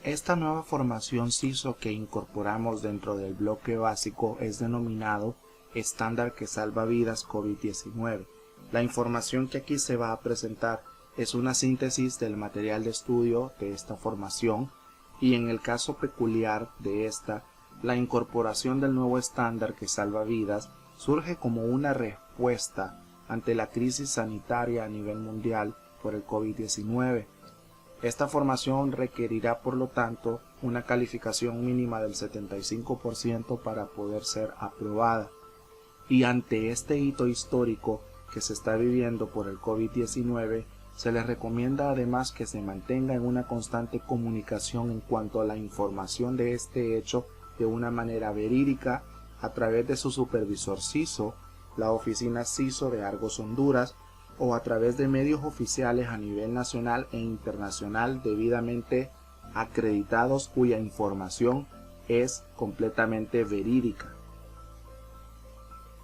Esta nueva formación CISO que incorporamos dentro del bloque básico es denominado Estándar que Salva Vidas COVID-19. La información que aquí se va a presentar es una síntesis del material de estudio de esta formación y en el caso peculiar de esta, la incorporación del nuevo estándar que salva vidas surge como una respuesta ante la crisis sanitaria a nivel mundial por el COVID-19. Esta formación requerirá, por lo tanto, una calificación mínima del 75% para poder ser aprobada. Y ante este hito histórico que se está viviendo por el COVID-19, se les recomienda además que se mantenga en una constante comunicación en cuanto a la información de este hecho de una manera verídica a través de su supervisor CISO, la oficina CISO de Argos Honduras, o a través de medios oficiales a nivel nacional e internacional debidamente acreditados cuya información es completamente verídica.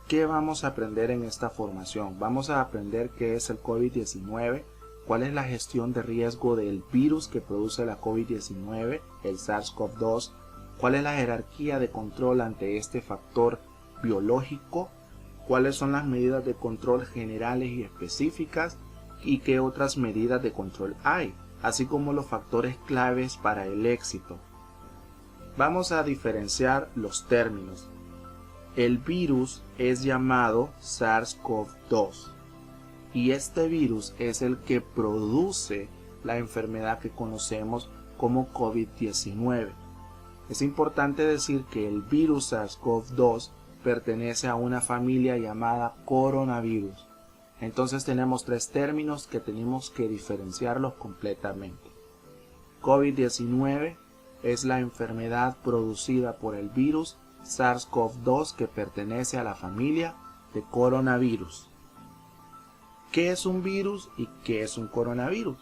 ¿Qué vamos a aprender en esta formación? Vamos a aprender qué es el COVID-19, cuál es la gestión de riesgo del virus que produce la COVID-19, el SARS-CoV-2, cuál es la jerarquía de control ante este factor biológico, cuáles son las medidas de control generales y específicas y qué otras medidas de control hay, así como los factores claves para el éxito. Vamos a diferenciar los términos. El virus es llamado SARS-CoV-2 y este virus es el que produce la enfermedad que conocemos como COVID-19. Es importante decir que el virus SARS-CoV-2 pertenece a una familia llamada coronavirus. Entonces tenemos tres términos que tenemos que diferenciarlos completamente. COVID-19 es la enfermedad producida por el virus SARS-CoV-2 que pertenece a la familia de coronavirus. ¿Qué es un virus y qué es un coronavirus?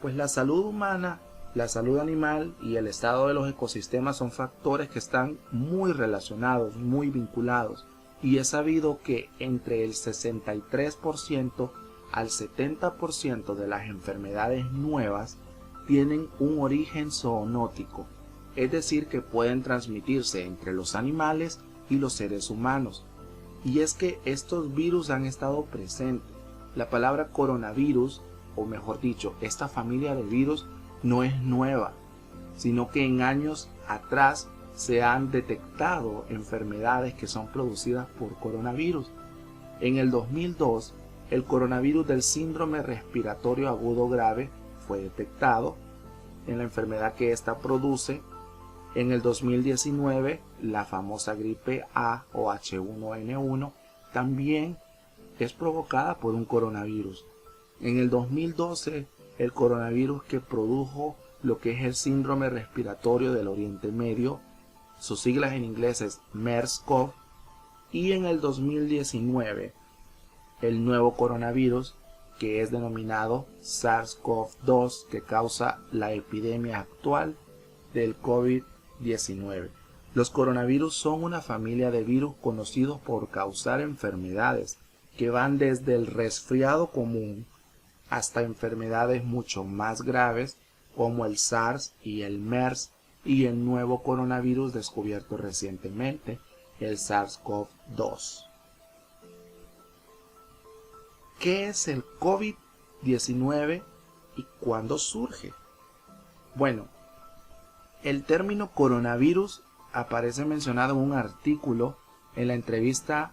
Pues la salud humana, la salud animal y el estado de los ecosistemas son factores que están muy relacionados, muy vinculados, y es sabido que entre el 63% al 70% de las enfermedades nuevas tienen un origen zoonótico, es decir, que pueden transmitirse entre los animales y los seres humanos. Y es que estos virus han estado presentes. La palabra coronavirus, o mejor dicho, esta familia de virus, no es nueva, sino que en años atrás se han detectado enfermedades que son producidas por coronavirus. En el 2002, el coronavirus del síndrome respiratorio agudo grave fue detectado en la enfermedad que ésta produce. En el 2019, la famosa gripe A o H1N1 también es provocada por un coronavirus. En el 2012, el coronavirus que produjo lo que es el síndrome respiratorio del Oriente Medio, sus siglas en inglés es MERS-CoV, y en el 2019, el nuevo coronavirus que es denominado SARS-CoV-2 que causa la epidemia actual del COVID-19. Los coronavirus son una familia de virus conocidos por causar enfermedades que van desde el resfriado común hasta enfermedades mucho más graves como el SARS y el MERS y el nuevo coronavirus descubierto recientemente, el SARS-CoV-2. ¿Qué es el COVID-19 y cuándo surge? Bueno, el término coronavirus aparece mencionado en un artículo en la entrevista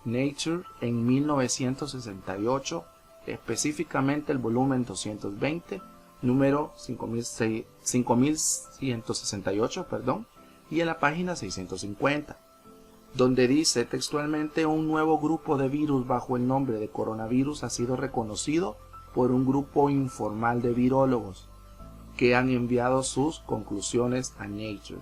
Nature en 1968, específicamente el volumen 220, número 5168, y en la página 650, donde dice textualmente: un nuevo grupo de virus bajo el nombre de coronavirus ha sido reconocido por un grupo informal de virólogos que han enviado sus conclusiones a Nature.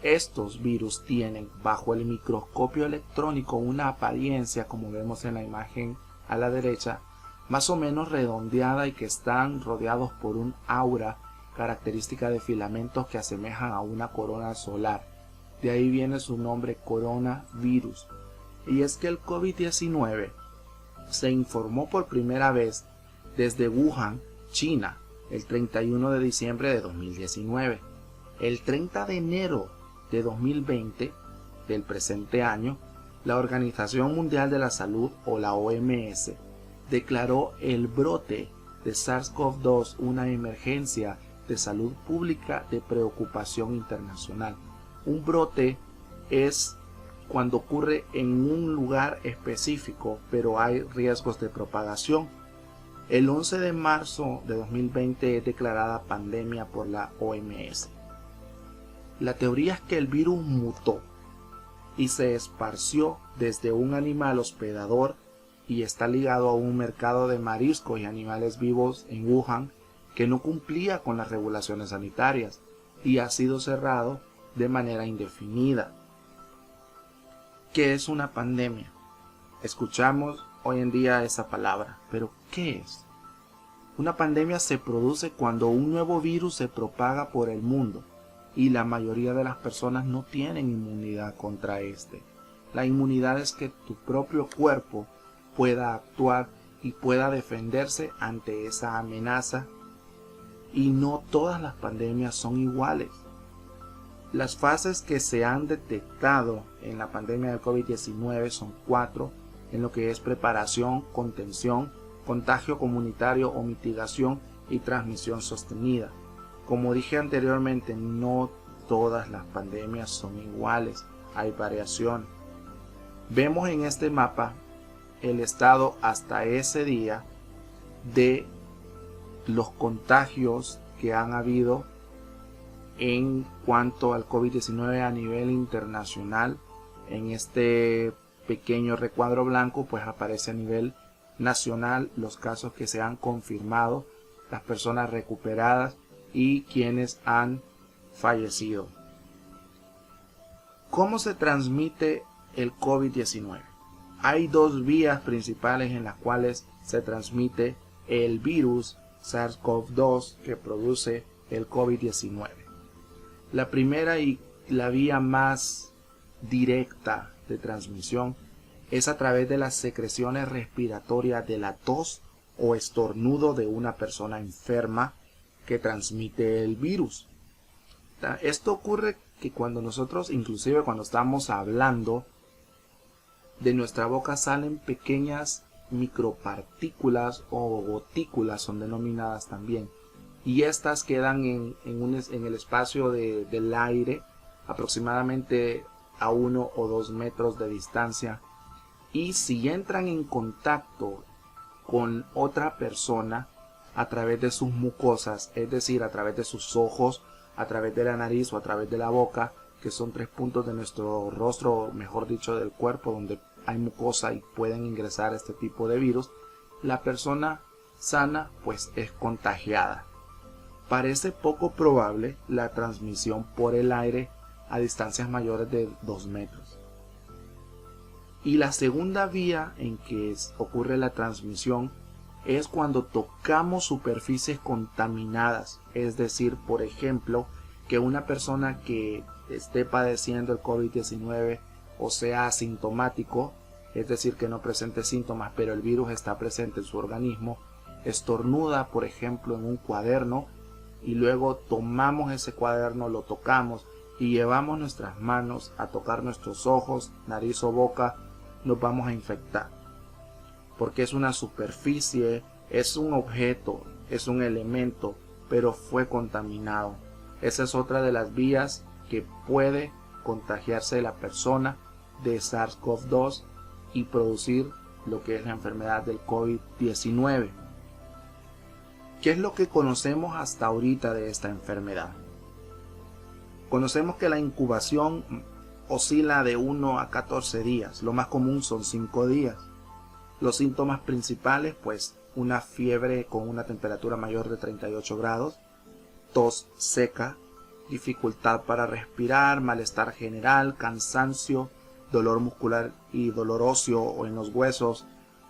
Estos virus tienen bajo el microscopio electrónico una apariencia, como vemos en la imagen a la derecha, más o menos redondeada y que están rodeados por un aura característica de filamentos que asemejan a una corona solar. De ahí viene su nombre, coronavirus. Y es que el COVID-19 se informó por primera vez desde Wuhan, China, el 31 de diciembre de 2019. El 30 de enero de 2020, del presente año, la Organización Mundial de la Salud, o la OMS, declaró el brote de SARS-CoV-2 una emergencia de salud pública de preocupación internacional. Un brote es cuando ocurre en un lugar específico, pero hay riesgos de propagación. El 11 de marzo de 2020 es declarada pandemia por la OMS. La teoría es que el virus mutó y se esparció desde un animal hospedador y está ligado a un mercado de mariscos y animales vivos en Wuhan que no cumplía con las regulaciones sanitarias y ha sido cerrado de manera indefinida. ¿Qué es una pandemia? Escuchamos hoy en día esa palabra, pero ¿qué es? Una pandemia se produce cuando un nuevo virus se propaga por el mundo y la mayoría de las personas no tienen inmunidad contra este. La inmunidad es que tu propio cuerpo pueda actuar y pueda defenderse ante esa amenaza, y no todas las pandemias son iguales. Las fases que se han detectado en la pandemia del COVID-19 son 4, en lo que es preparación, contención, contagio comunitario o mitigación y transmisión sostenida. Como dije anteriormente, no todas las pandemias son iguales, hay variación. Vemos en este mapa el estado hasta ese día de los contagios que han habido en cuanto al COVID-19 a nivel internacional. En este pequeño recuadro blanco pues aparece a nivel nacional los casos que se han confirmado, las personas recuperadas y quienes han fallecido. ¿Cómo se transmite el COVID-19? Hay dos vías principales en las cuales se transmite el virus SARS-CoV-2 que produce el COVID-19. La primera y la vía más directa de transmisión es a través de las secreciones respiratorias de la tos o estornudo de una persona enferma que transmite el virus. Esto ocurre que cuando nosotros, inclusive cuando estamos hablando, de nuestra boca salen pequeñas micropartículas o gotículas, son denominadas también, y estas quedan en el espacio del aire, aproximadamente a 1 o 2 metros de distancia, y si entran en contacto con otra persona a través de sus mucosas, es decir, a través de sus ojos, a través de la nariz o a través de la boca, que son 3 puntos de nuestro rostro, mejor dicho, del cuerpo, donde hay mucosa y pueden ingresar este tipo de virus, la persona sana pues es contagiada. Parece poco probable la transmisión por el aire a distancias mayores de 2 metros. Y la segunda vía en que ocurre la transmisión es cuando tocamos superficies contaminadas, es decir, por ejemplo, que una persona que esté padeciendo el COVID-19 o sea asintomático, es decir, que no presente síntomas, pero el virus está presente en su organismo, estornuda, por ejemplo, en un cuaderno, y luego tomamos ese cuaderno, lo tocamos y llevamos nuestras manos a tocar nuestros ojos, nariz o boca, nos vamos a infectar. Porque es una superficie, es un objeto, es un elemento, pero fue contaminado. Esa es otra de las vías que puede contagiarse la persona de SARS-CoV-2 y producir lo que es la enfermedad del COVID-19. ¿Qué es lo que conocemos hasta ahorita de esta enfermedad? Conocemos que la incubación oscila de 1 a 14 días, lo más común son 5 días. Los síntomas principales, pues una fiebre con una temperatura mayor de 38 grados, tos seca, dificultad para respirar, malestar general, cansancio, dolor muscular y dolor óseo o en los huesos,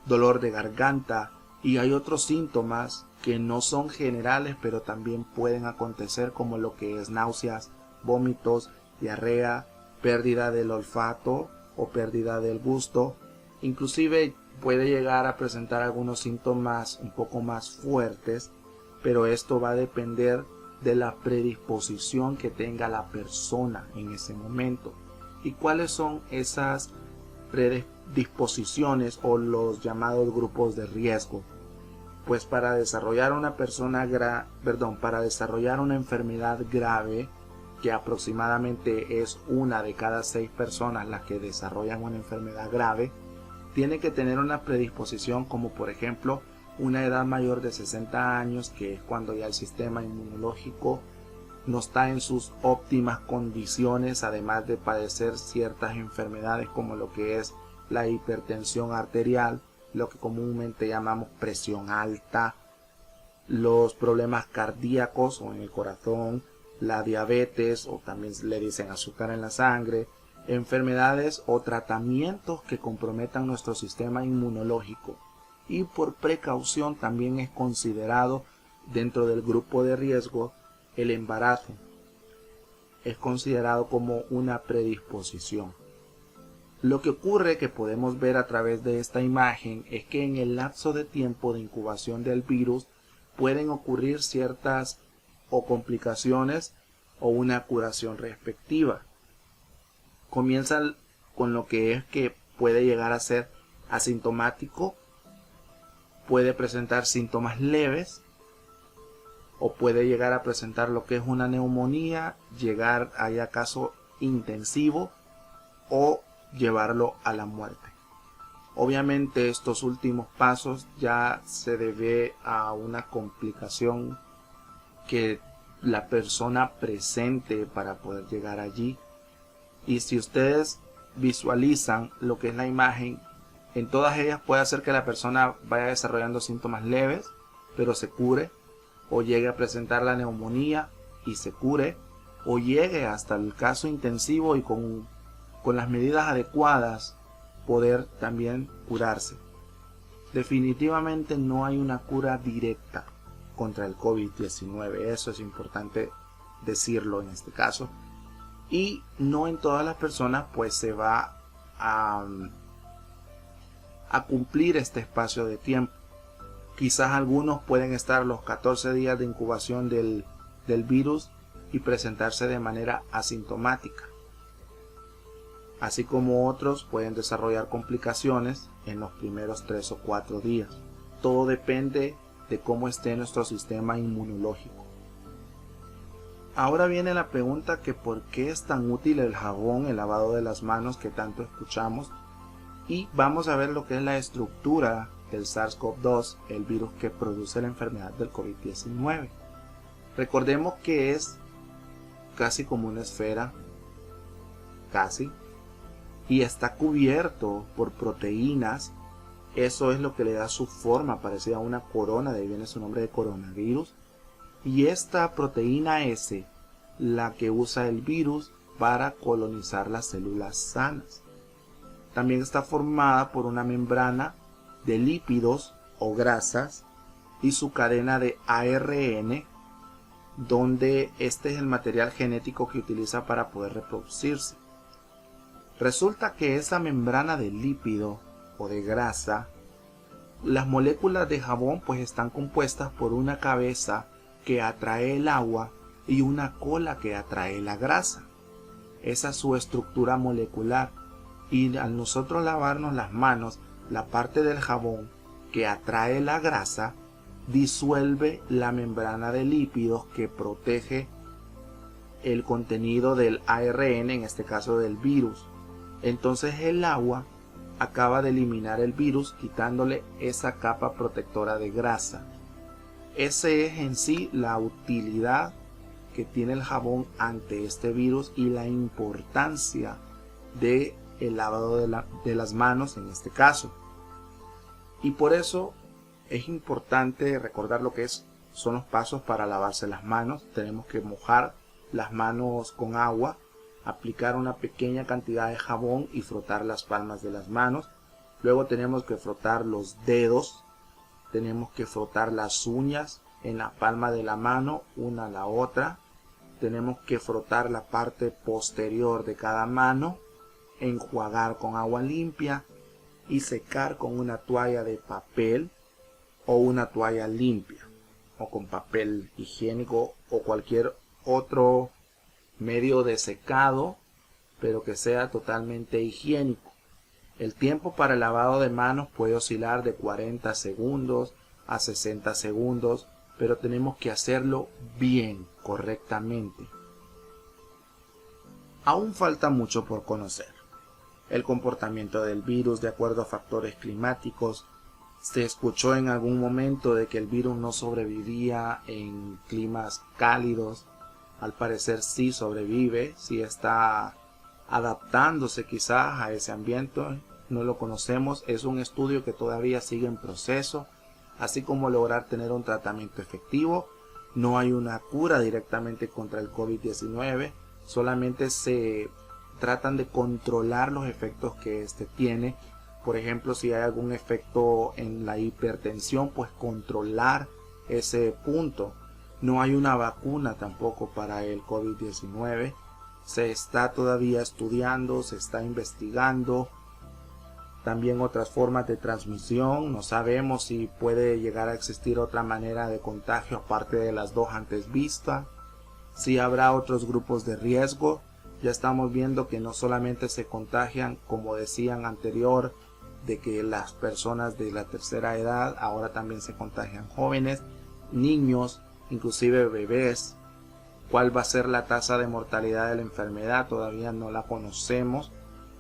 dolor de garganta, y hay otros síntomas que no son generales pero también pueden acontecer, como lo que es náuseas, vómitos, diarrea, pérdida del olfato o pérdida del gusto. Inclusive puede llegar a presentar algunos síntomas un poco más fuertes, pero esto va a depender de la predisposición que tenga la persona en ese momento. ¿Y cuáles son esas predisposiciones o los llamados grupos de riesgo? Pues para desarrollar para desarrollar una enfermedad grave, que aproximadamente es 1 de cada 6 personas las que desarrollan una enfermedad grave, tiene que tener una predisposición como por ejemplo una edad mayor de 60 años, que es cuando ya el sistema inmunológico no está en sus óptimas condiciones, además de padecer ciertas enfermedades como lo que es la hipertensión arterial, lo que comúnmente llamamos presión alta, los problemas cardíacos o en el corazón, la diabetes o también le dicen azúcar en la sangre, enfermedades o tratamientos que comprometan nuestro sistema inmunológico. Y por precaución también es considerado dentro del grupo de riesgo el embarazo. Es considerado como una predisposición. Lo que ocurre, que podemos ver a través de esta imagen, es que en el lapso de tiempo de incubación del virus pueden ocurrir ciertas o complicaciones o una curación respectiva. Comienza con lo que es que puede llegar a ser asintomático, puede presentar síntomas leves o puede llegar a presentar lo que es una neumonía, llegar a caso intensivo o llevarlo a la muerte. Obviamente estos últimos pasos ya se debe a una complicación que la persona presente para poder llegar allí. Y si ustedes visualizan lo que es la imagen, en todas ellas puede hacer que la persona vaya desarrollando síntomas leves, pero se cure, o llegue a presentar la neumonía y se cure, o llegue hasta el caso intensivo y con las medidas adecuadas poder también curarse. Definitivamente no hay una cura directa contra el COVID-19, eso es importante decirlo en este caso, y no en todas las personas pues se va a cumplir este espacio de tiempo. Quizás algunos pueden estar los 14 días de incubación del virus y presentarse de manera asintomática, así como otros pueden desarrollar complicaciones en los primeros 3 o 4 días. Todo depende de cómo esté nuestro sistema inmunológico. Ahora viene la pregunta que por qué es tan útil el jabón, el lavado de las manos que tanto escuchamos, y vamos a ver lo que es la estructura del SARS-CoV-2, el virus que produce la enfermedad del COVID-19. Recordemos que es casi como una esfera, casi, y está cubierto por proteínas. Eso es lo que le da su forma parecida a una corona, de ahí viene su nombre de coronavirus. Y esta proteína S, la que usa el virus para colonizar las células sanas. También está formada por una membrana de lípidos o grasas y su cadena de ARN, donde este es el material genético que utiliza para poder reproducirse. Resulta que esa membrana de lípido o de grasa, las moléculas de jabón pues están compuestas por una cabeza que atrae el agua y una cola que atrae la grasa. Esa es su estructura molecular, y al nosotros lavarnos las manos, la parte del jabón que atrae la grasa disuelve la membrana de lípidos que protege el contenido del ARN, en este caso del virus. Entonces el agua acaba de eliminar el virus, quitándole esa capa protectora de grasa. Ese es en sí la utilidad que tiene el jabón ante este virus y la importancia de el lavado de las manos en este caso. Y por eso es importante recordar lo que son los pasos para lavarse las manos. Tenemos que mojar las manos con agua, aplicar una pequeña cantidad de jabón y frotar las palmas de las manos. Luego tenemos que frotar los dedos, tenemos que frotar las uñas en la palma de la mano una a la otra, tenemos que frotar la parte posterior de cada mano, enjuagar con agua limpia y secar con una toalla de papel o una toalla limpia. o con papel higiénico o cualquier otro medio de secado, pero que sea totalmente higiénico. El tiempo para el lavado de manos puede oscilar de 40 segundos a 60 segundos, pero tenemos que hacerlo bien, correctamente. Aún falta mucho por conocer. El comportamiento del virus de acuerdo a factores climáticos. Se escuchó en algún momento de que el virus no sobrevivía en climas cálidos. Al parecer sí sobrevive, sí está adaptándose quizás a ese ambiente. No lo conocemos, es un estudio que todavía sigue en proceso, así como lograr tener un tratamiento efectivo. No hay una cura directamente contra el COVID-19, solamente se tratan de controlar los efectos que este tiene. Por ejemplo, si hay algún efecto en la hipertensión, pues controlar ese punto. No hay una vacuna tampoco para el COVID-19. Se está todavía estudiando, se está investigando. También otras formas de transmisión. No sabemos si puede llegar a existir otra manera de contagio aparte de las dos antes vistas. Si habrá otros grupos de riesgo. Ya estamos viendo que no solamente se contagian, como decían anterior, de que las personas de la tercera edad, ahora también se contagian jóvenes, niños, inclusive bebés. ¿Cuál va a ser la tasa de mortalidad de la enfermedad? Todavía no la conocemos.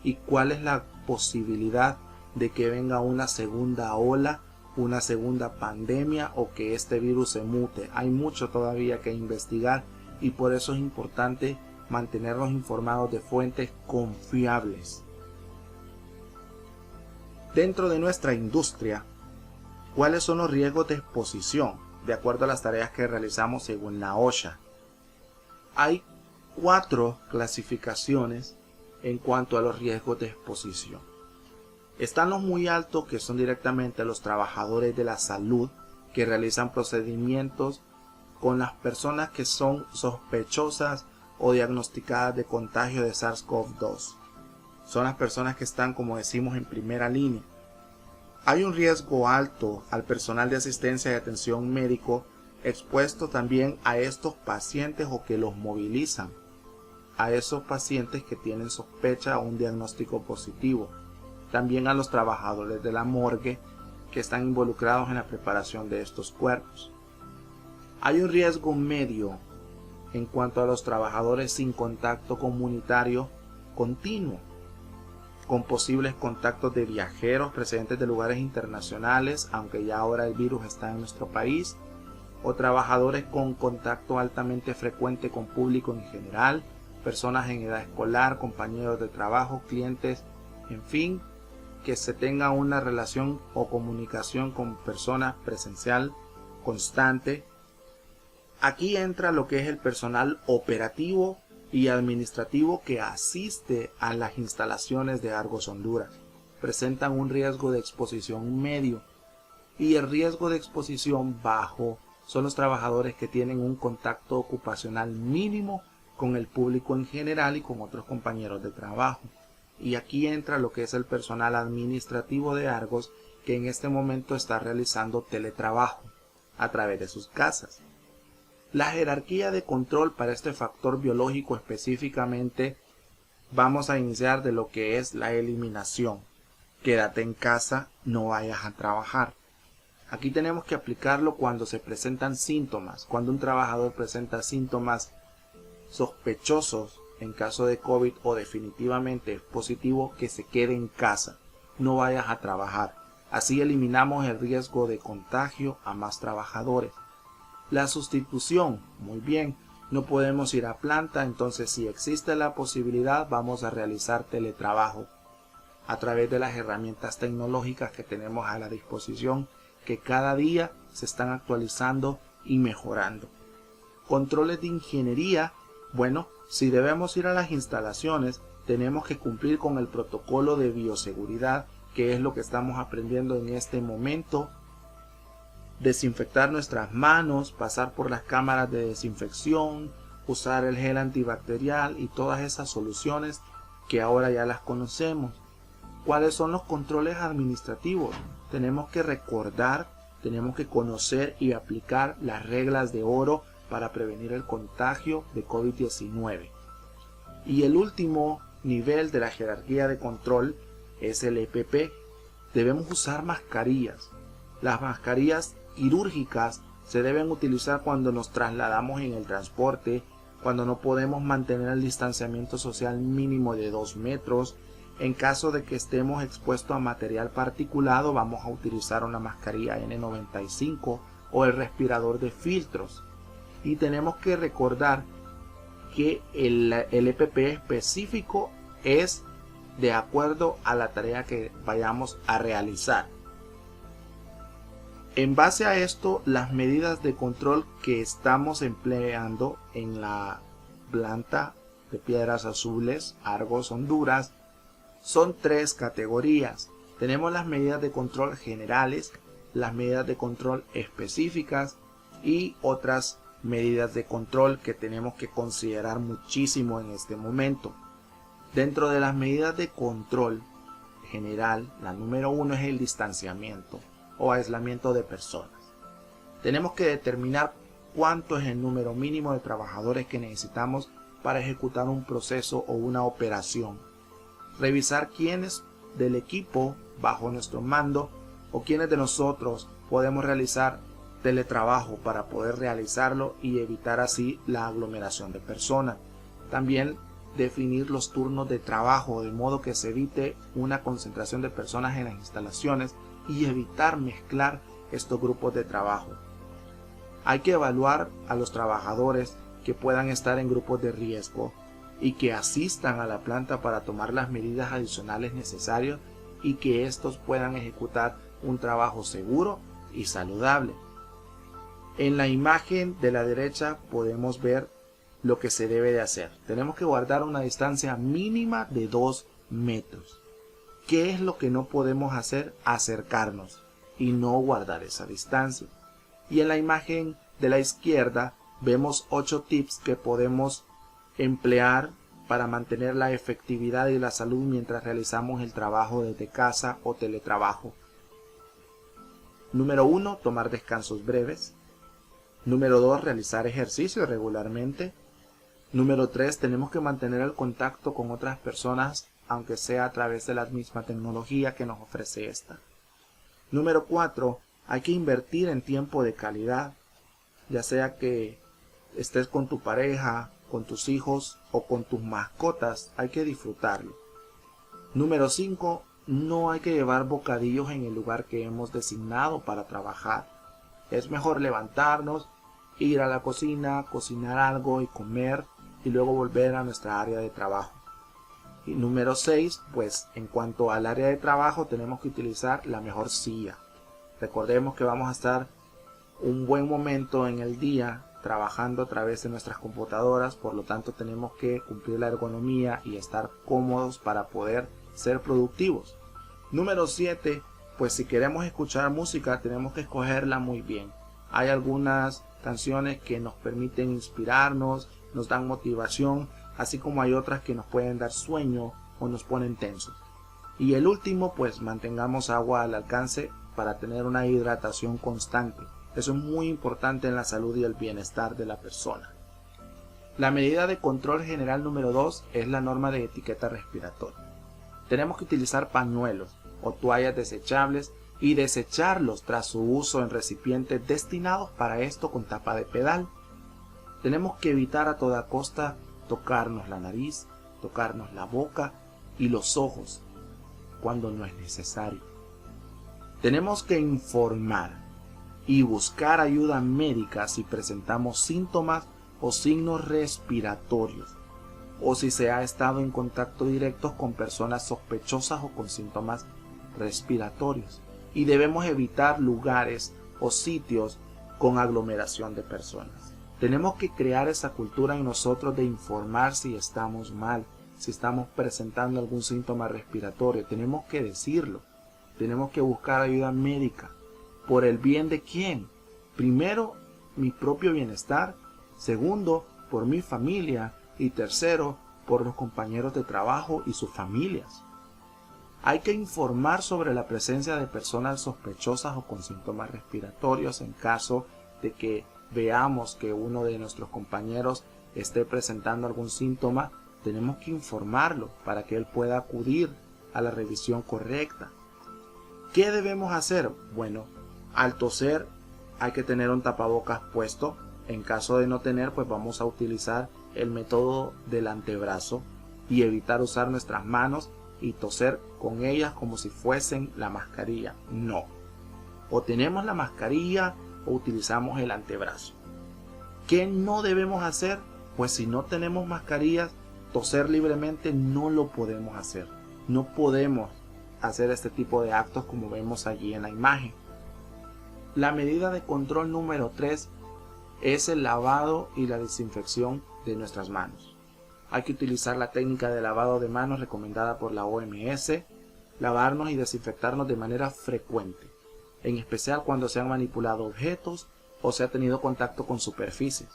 ¿Y cuál es la posibilidad de que venga una segunda ola, una segunda pandemia o que este virus se mute? Hay mucho todavía que investigar y por eso es importante mantenernos informados de fuentes confiables. Dentro de nuestra industria, ¿cuáles son los riesgos de exposición? De acuerdo a las tareas que realizamos según la OSHA. Hay 4 clasificaciones en cuanto a los riesgos de exposición. Están los muy altos, que son directamente los trabajadores de la salud que realizan procedimientos con las personas que son sospechosas o diagnosticadas de contagio de SARS-CoV-2. Son las personas que están, como decimos, en primera línea. Hay un riesgo alto al personal de asistencia y atención médico expuesto también a estos pacientes o que los movilizan, a esos pacientes que tienen sospecha o un diagnóstico positivo. También a los trabajadores de la morgue que están involucrados en la preparación de estos cuerpos. Hay un riesgo medio en cuanto a los trabajadores sin contacto comunitario continuo, con posibles contactos de viajeros procedentes de lugares internacionales, aunque ya ahora el virus está en nuestro país, o trabajadores con contacto altamente frecuente con público en general, personas en edad escolar, compañeros de trabajo, clientes, en fin, que se tenga una relación o comunicación con personas presencial constante. Aquí entra lo que es el personal operativo y administrativo que asiste a las instalaciones de Argos Honduras. Presentan un riesgo de exposición medio y el riesgo de exposición bajo son los trabajadores que tienen un contacto ocupacional mínimo con el público en general y con otros compañeros de trabajo. Y aquí entra lo que es el personal administrativo de Argos, que en este momento está realizando teletrabajo a través de sus casas. La jerarquía de control para este factor biológico específicamente, vamos a iniciar de lo que es la eliminación. Quédate en casa, no vayas a trabajar. Aquí tenemos que aplicarlo cuando se presentan síntomas, cuando un trabajador presenta síntomas sospechosos en caso de COVID o definitivamente es positivo, que se quede en casa, no vayas a trabajar. Así eliminamos el riesgo de contagio a más trabajadores. La sustitución, muy bien, no podemos ir a planta, entonces si existe la posibilidad vamos a realizar teletrabajo a través de las herramientas tecnológicas que tenemos a la disposición, que cada día se están actualizando y mejorando. Controles de ingeniería, bueno, si debemos ir a las instalaciones, tenemos que cumplir con el protocolo de bioseguridad, que es lo que estamos aprendiendo en este momento. Desinfectar nuestras manos, pasar por las cámaras de desinfección, usar el gel antibacterial y todas esas soluciones que ahora ya las conocemos. ¿Cuáles son los controles administrativos? Tenemos que recordar tenemos que conocer y aplicar las reglas de oro para prevenir el contagio de COVID-19. Y el último nivel de la jerarquía de control es el EPP. Debemos usar mascarillas. Las mascarillas quirúrgicas se deben utilizar cuando nos trasladamos en el transporte, cuando no podemos mantener el distanciamiento social mínimo de 2 metros. En caso de que estemos expuestos a material particulado, vamos a utilizar una mascarilla N95 o el respirador de filtros. Y tenemos que recordar que el EPP específico es de acuerdo a la tarea que vayamos a realizar. En base a esto, las medidas de control que estamos empleando en la planta de Piedras Azules, Argos, Honduras, son 3 categorías. Tenemos las medidas de control generales, las medidas de control específicas y otras medidas de control que tenemos que considerar muchísimo en este momento. Dentro de las medidas de control general, la número 1 es el distanciamiento o aislamiento de personas. Tenemos que determinar cuánto es el número mínimo de trabajadores que necesitamos para ejecutar un proceso o una operación. Revisar quiénes del equipo bajo nuestro mando o quiénes de nosotros podemos realizar teletrabajo para poder realizarlo y evitar así la aglomeración de personas. También definir los turnos de trabajo de modo que se evite una concentración de personas en las instalaciones y evitar mezclar estos grupos de trabajo. Hay que evaluar a los trabajadores que puedan estar en grupos de riesgo y que asistan a la planta para tomar las medidas adicionales necesarias y que estos puedan ejecutar un trabajo seguro y saludable. En la imagen de la derecha podemos ver lo que se debe de hacer. Tenemos que guardar una distancia mínima de 2 metros. ¿Qué es lo que no podemos hacer? Acercarnos y no guardar esa distancia. Y en la imagen de la izquierda vemos 8 tips que podemos emplear para mantener la efectividad y la salud mientras realizamos el trabajo desde casa o teletrabajo. Número 1, tomar descansos breves. Número 2, realizar ejercicio regularmente. Número 3, tenemos que mantener el contacto con otras personas, aunque sea a través de la misma tecnología que nos ofrece esta. Número 4, hay que invertir en tiempo de calidad, ya sea que estés con tu pareja, con tus hijos o con tus mascotas, hay que disfrutarlo. Número 5, no hay que llevar bocadillos en el lugar que hemos designado para trabajar. Es mejor levantarnos, ir a la cocina, cocinar algo y comer y luego volver a nuestra área de trabajo. Y número 6, pues en cuanto al área de trabajo tenemos que utilizar la mejor silla. Recordemos que vamos a estar un buen momento en el día trabajando a través de nuestras computadoras, por lo tanto tenemos que cumplir la ergonomía y estar cómodos para poder ser productivos. Número 7, pues si queremos escuchar música tenemos que escogerla muy bien. Hay algunas canciones que nos permiten inspirarnos, nos dan motivación, así como hay otras que nos pueden dar sueño o nos ponen tensos. Y el último, pues mantengamos agua al alcance para tener una hidratación constante. Eso es muy importante en la salud y el bienestar de la persona. La medida de control general número 2 es la norma de etiqueta respiratoria. Tenemos que utilizar pañuelos o toallas desechables y desecharlos tras su uso en recipientes destinados para esto con tapa de pedal. Tenemos que evitar a toda costa tocarnos la nariz, tocarnos la boca y los ojos cuando no es necesario. Tenemos que informar y buscar ayuda médica si presentamos síntomas o signos respiratorios o si se ha estado en contacto directo con personas sospechosas o con síntomas respiratorios, y debemos evitar lugares o sitios con aglomeración de personas. Tenemos que crear esa cultura en nosotros de informar si estamos mal, si estamos presentando algún síntoma respiratorio. Tenemos que decirlo, tenemos que buscar ayuda médica. ¿Por el bien de quién? Primero, mi propio bienestar. Segundo, por mi familia. Y tercero, por los compañeros de trabajo y sus familias. Hay que informar sobre la presencia de personas sospechosas o con síntomas respiratorios en caso de que veamos que uno de nuestros compañeros esté presentando algún síntoma. Tenemos que informarlo para que él pueda acudir a la revisión correcta. ¿Qué debemos hacer? Bueno, al toser hay que tener un tapabocas puesto. En caso de no tener, pues vamos a utilizar el método del antebrazo y evitar usar nuestras manos y toser con ellas como si fuesen la mascarilla. No. O tenemos la mascarilla o utilizamos el antebrazo. ¿Qué no debemos hacer? Pues si no tenemos mascarillas, toser libremente no lo podemos hacer. No podemos hacer este tipo de actos como vemos allí en la imagen. La medida de control número 3 es el lavado y la desinfección de nuestras manos. Hay que utilizar la técnica de lavado de manos recomendada por la OMS, lavarnos y desinfectarnos de manera frecuente, en especial cuando se han manipulado objetos o se ha tenido contacto con superficies.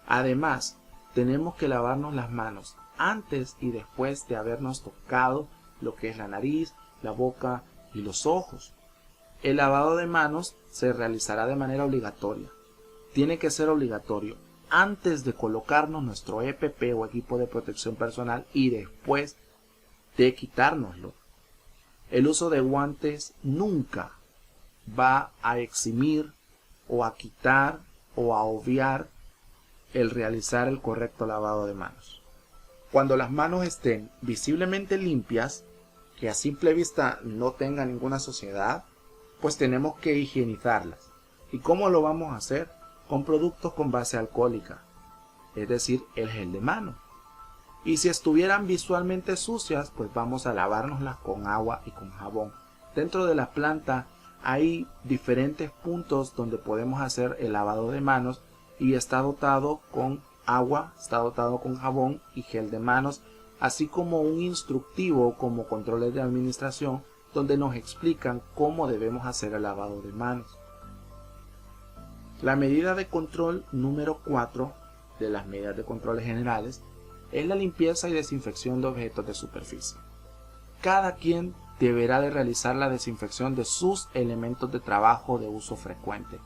Además, tenemos que lavarnos las manos antes y después de habernos tocado lo que es la nariz, la boca y los ojos. El lavado de manos se realizará de manera obligatoria. Tiene que ser obligatorio antes de colocarnos nuestro EPP o equipo de protección personal y después de quitárnoslo. El uso de guantes nunca va a eximir o a quitar o a obviar el realizar el correcto lavado de manos. Cuando las manos estén visiblemente limpias, que a simple vista no tenga ninguna suciedad, pues tenemos que higienizarlas. ¿Y cómo lo vamos a hacer? Con productos con base alcohólica, es decir, el gel de mano. Y si estuvieran visualmente sucias, pues vamos a lavárnoslas con agua y con jabón. Dentro de la planta hay diferentes puntos donde podemos hacer el lavado de manos y está dotado con agua, está dotado con jabón y gel de manos, así como un instructivo como controles de administración donde nos explican cómo debemos hacer el lavado de manos. La medida de control número 4 de las medidas de control generales es la limpieza y desinfección de objetos de superficie. Cada quien deberá de realizar la desinfección de sus elementos de trabajo de uso frecuente.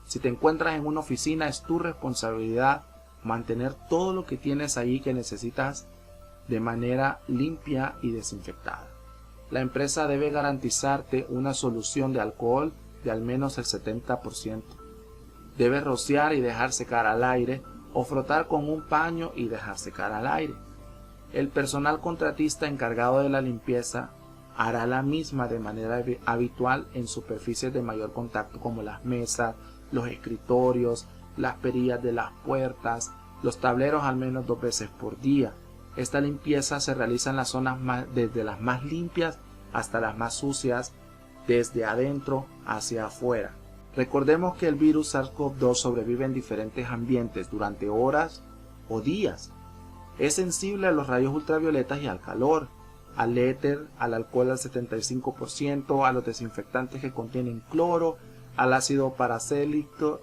Si te encuentras en una oficina, es tu responsabilidad mantener todo lo que tienes allí que necesitas de manera limpia y desinfectada. La empresa debe garantizarte una solución de alcohol de al menos el 70%. Debe rociar y dejar secar al aire o frotar con un paño y dejar secar al aire. El personal contratista encargado de la limpieza hará la misma de manera habitual en superficies de mayor contacto como las mesas, los escritorios, las perillas de las puertas, los tableros al menos 2 veces por día. Esta limpieza se realiza en las zonas desde las más limpias hasta las más sucias, desde adentro hacia afuera. Recordemos que el virus SARS-CoV-2 sobrevive en diferentes ambientes durante horas o días. Es sensible a los rayos ultravioletas y al calor, al éter, al alcohol al 75%, a los desinfectantes que contienen cloro, al ácido paracético,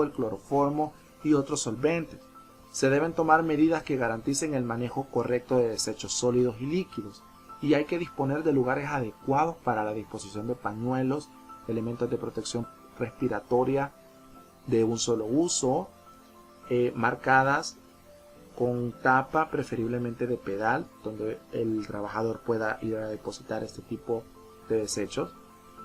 el cloroformo y otros solventes. Se deben tomar medidas que garanticen el manejo correcto de desechos sólidos y líquidos, y hay que disponer de lugares adecuados para la disposición de pañuelos, elementos de protección respiratoria de un solo uso, marcadas con tapa, preferiblemente de pedal, donde el trabajador pueda ir a depositar este tipo de desechos.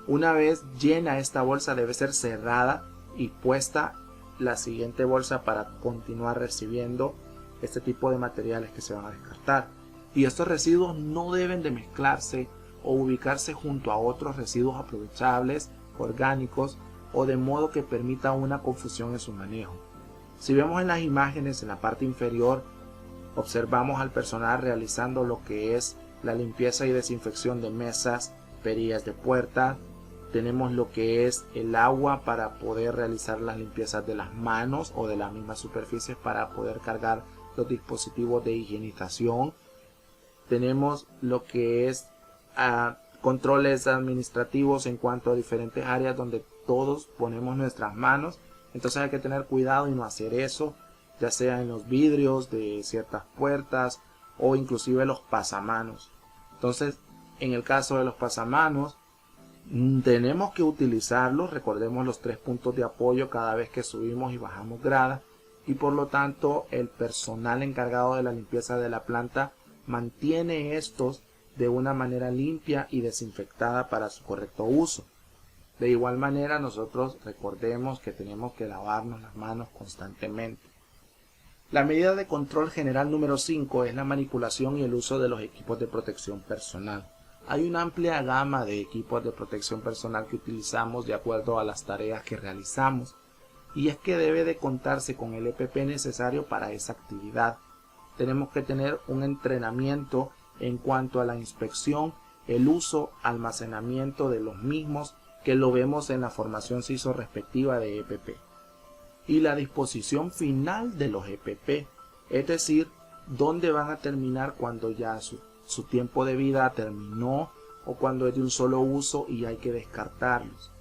Una vez llena esta bolsa debe ser cerrada y puesta la siguiente bolsa para continuar recibiendo este tipo de materiales que se van a descartar. Y estos residuos no deben de mezclarse o ubicarse junto a otros residuos aprovechables, orgánicos o de modo que permita una confusión en su manejo. Si vemos en las imágenes en la parte inferior, observamos al personal realizando lo que es la limpieza y desinfección de mesas, perillas de puerta. Tenemos lo que es el agua para poder realizar las limpiezas de las manos o de las mismas superficies para poder cargar los dispositivos de higienización. Tenemos lo que es controles administrativos en cuanto a diferentes áreas donde todos ponemos nuestras manos. Entonces hay que tener cuidado y no hacer eso, ya sea en los vidrios de ciertas puertas o inclusive los pasamanos. Entonces, en el caso de los pasamanos, tenemos que utilizarlos. Recordemos los 3 puntos de apoyo cada vez que subimos y bajamos gradas, y por lo tanto el personal encargado de la limpieza de la planta mantiene estos de una manera limpia y desinfectada para su correcto uso. De igual manera, nosotros recordemos que tenemos que lavarnos las manos constantemente. La medida de control general número 5 es la manipulación y el uso de los equipos de protección personal. Hay una amplia gama de equipos de protección personal que utilizamos de acuerdo a las tareas que realizamos, y es que debe de contarse con el EPP necesario para esa actividad. Tenemos que tener un entrenamiento en cuanto a la inspección, el uso, almacenamiento de los mismos, que lo vemos en la formación CISO respectiva de EPP, y la disposición final de los EPP, es decir, dónde van a terminar cuando ya su tiempo de vida terminó o cuando es de un solo uso y hay que descartarlos.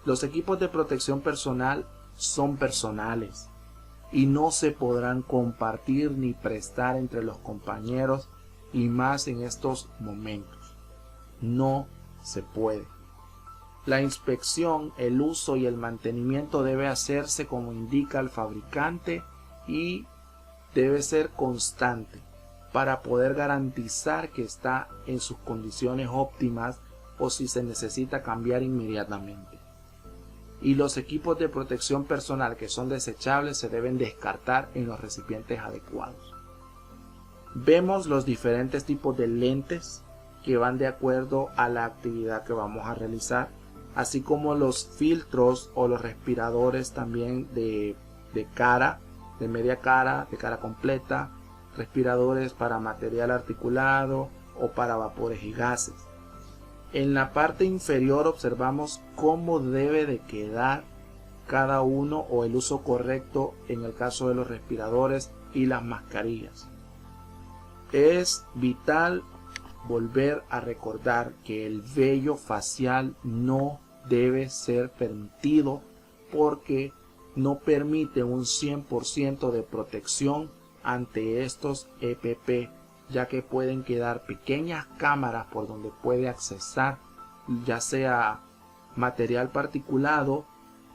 Los equipos de protección personal son personales y no se podrán compartir ni prestar entre los compañeros, y más en estos momentos. No se puede. La inspección, el uso y el mantenimiento debe hacerse como indica el fabricante y debe ser constante para poder garantizar que está en sus condiciones óptimas, o si se necesita cambiar inmediatamente. Y los equipos de protección personal que son desechables se deben descartar en los recipientes adecuados. Vemos los diferentes tipos de lentes que van de acuerdo a la actividad que vamos a realizar, así como los filtros o los respiradores también de cara, de media cara, de cara completa, respiradores para material articulado o para vapores y gases. En la parte inferior observamos cómo debe de quedar cada uno, o el uso correcto en el caso de los respiradores y las mascarillas. Es vital volver a recordar que el vello facial no debe ser permitido, porque no permite un 100% de protección ante estos EPP, ya que pueden quedar pequeñas cámaras por donde puede accesar ya sea material particulado,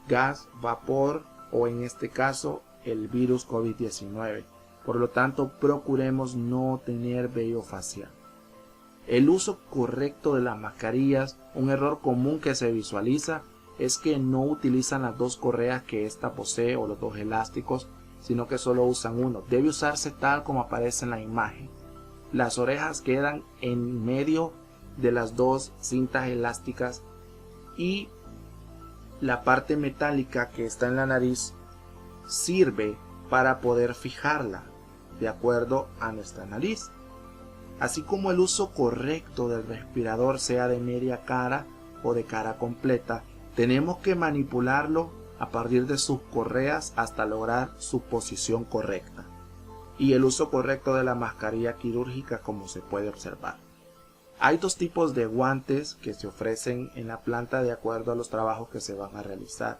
gas, vapor o en este caso el virus COVID-19. Por lo tanto, procuremos no tener vello facial. El uso correcto de las mascarillas. Un error común que se visualiza es que no utilizan las 2 correas que ésta posee o los 2 elásticos, sino que solo usan uno. Debe usarse tal como aparece en la imagen. Las orejas quedan en medio de las 2 cintas elásticas y la parte metálica que está en la nariz sirve para poder fijarla de acuerdo a nuestra nariz. Así como el uso correcto del respirador, sea de media cara o de cara completa, tenemos que manipularlo a partir de sus correas hasta lograr su posición correcta. Y el uso correcto de la mascarilla quirúrgica, como se puede observar. Hay 2 tipos de guantes que se ofrecen en la planta de acuerdo a los trabajos que se van a realizar.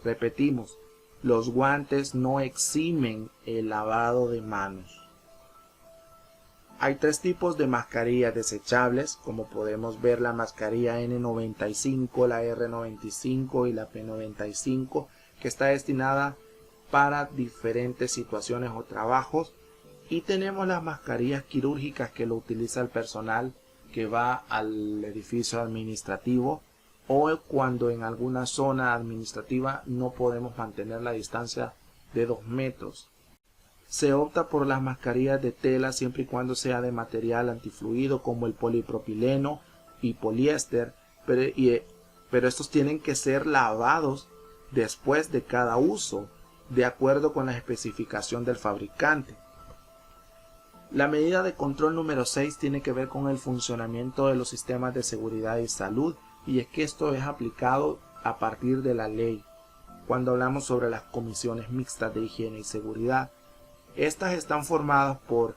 Repetimos, los guantes no eximen el lavado de manos. Hay 3 tipos de mascarillas desechables, como podemos ver la mascarilla N95, la R95 y la P95, que está destinada para diferentes situaciones o trabajos. Y tenemos las mascarillas quirúrgicas que lo utiliza el personal que va al edificio administrativo, o cuando en alguna zona administrativa no podemos mantener la distancia de 2 metros. Se opta por las mascarillas de tela siempre y cuando sea de material antifluido como el polipropileno y poliéster, pero estos tienen que ser lavados después de cada uso, de acuerdo con la especificación del fabricante. La medida de control número 6 tiene que ver con el funcionamiento de los sistemas de seguridad y salud, y es que esto es aplicado a partir de la ley. Cuando hablamos sobre las comisiones mixtas de higiene y seguridad, estas están formadas por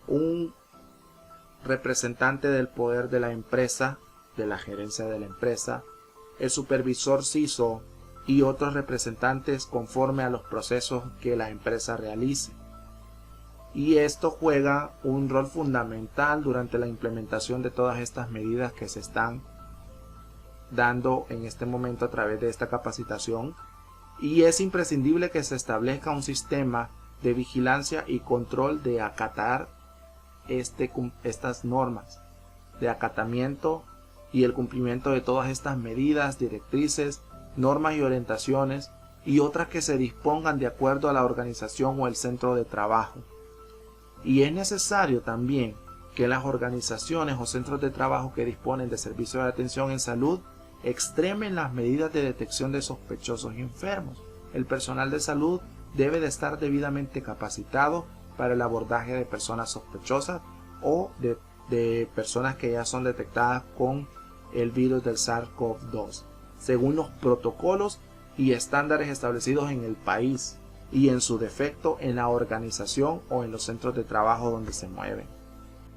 un representante del poder de la empresa, de la gerencia de la empresa, el supervisor CISO y otros representantes conforme a los procesos que la empresa realice. y esto juega un rol fundamental durante la implementación de todas estas medidas que se están dando en este momento a través de esta capacitación, y es imprescindible que se establezca un sistema de vigilancia y control de acatar estas normas, de acatamiento y el cumplimiento de todas estas medidas, directrices, normas y orientaciones, y otras que se dispongan de acuerdo a la organización o el centro de trabajo. Y es necesario también que las organizaciones o centros de trabajo que disponen de servicios de atención en salud extremen las medidas de detección de sospechosos y enfermos. El personal de salud debe de estar debidamente capacitado para el abordaje de personas sospechosas o de personas que ya son detectadas con el virus del SARS-CoV-2, según los protocolos y estándares establecidos en el país y en su defecto en la organización o en los centros de trabajo donde se mueven.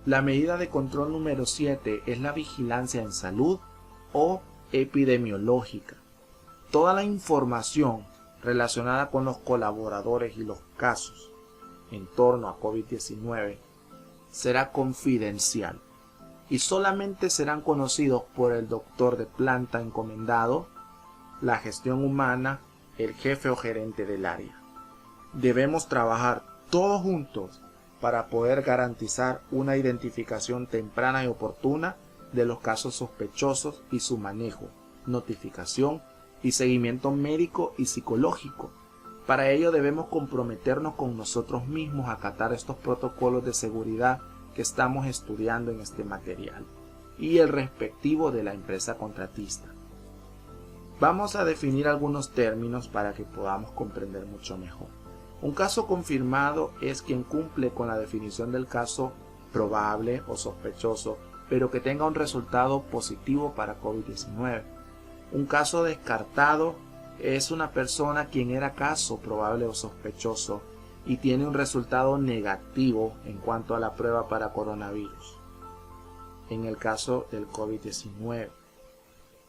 La medida de control número 7 es la vigilancia en salud o epidemiológica. Toda la información relacionada con los colaboradores y los casos en torno a COVID-19 será confidencial y solamente serán conocidos por el doctor de planta encomendado, la gestión humana, el jefe o gerente del área. Debemos trabajar todos juntos para poder garantizar una identificación temprana y oportuna de los casos sospechosos y su manejo, notificación y seguimiento médico y psicológico. Para ello debemos comprometernos con nosotros mismos a acatar estos protocolos de seguridad que estamos estudiando en este material y el respectivo de la empresa contratista. Vamos a definir algunos términos para que podamos comprender mucho mejor. Un caso confirmado es quien cumple con la definición del caso probable o sospechoso, pero que tenga un resultado positivo para COVID-19. Un caso descartado es una persona quien era caso probable o sospechoso y tiene un resultado negativo en cuanto a la prueba para coronavirus. En el caso del COVID-19.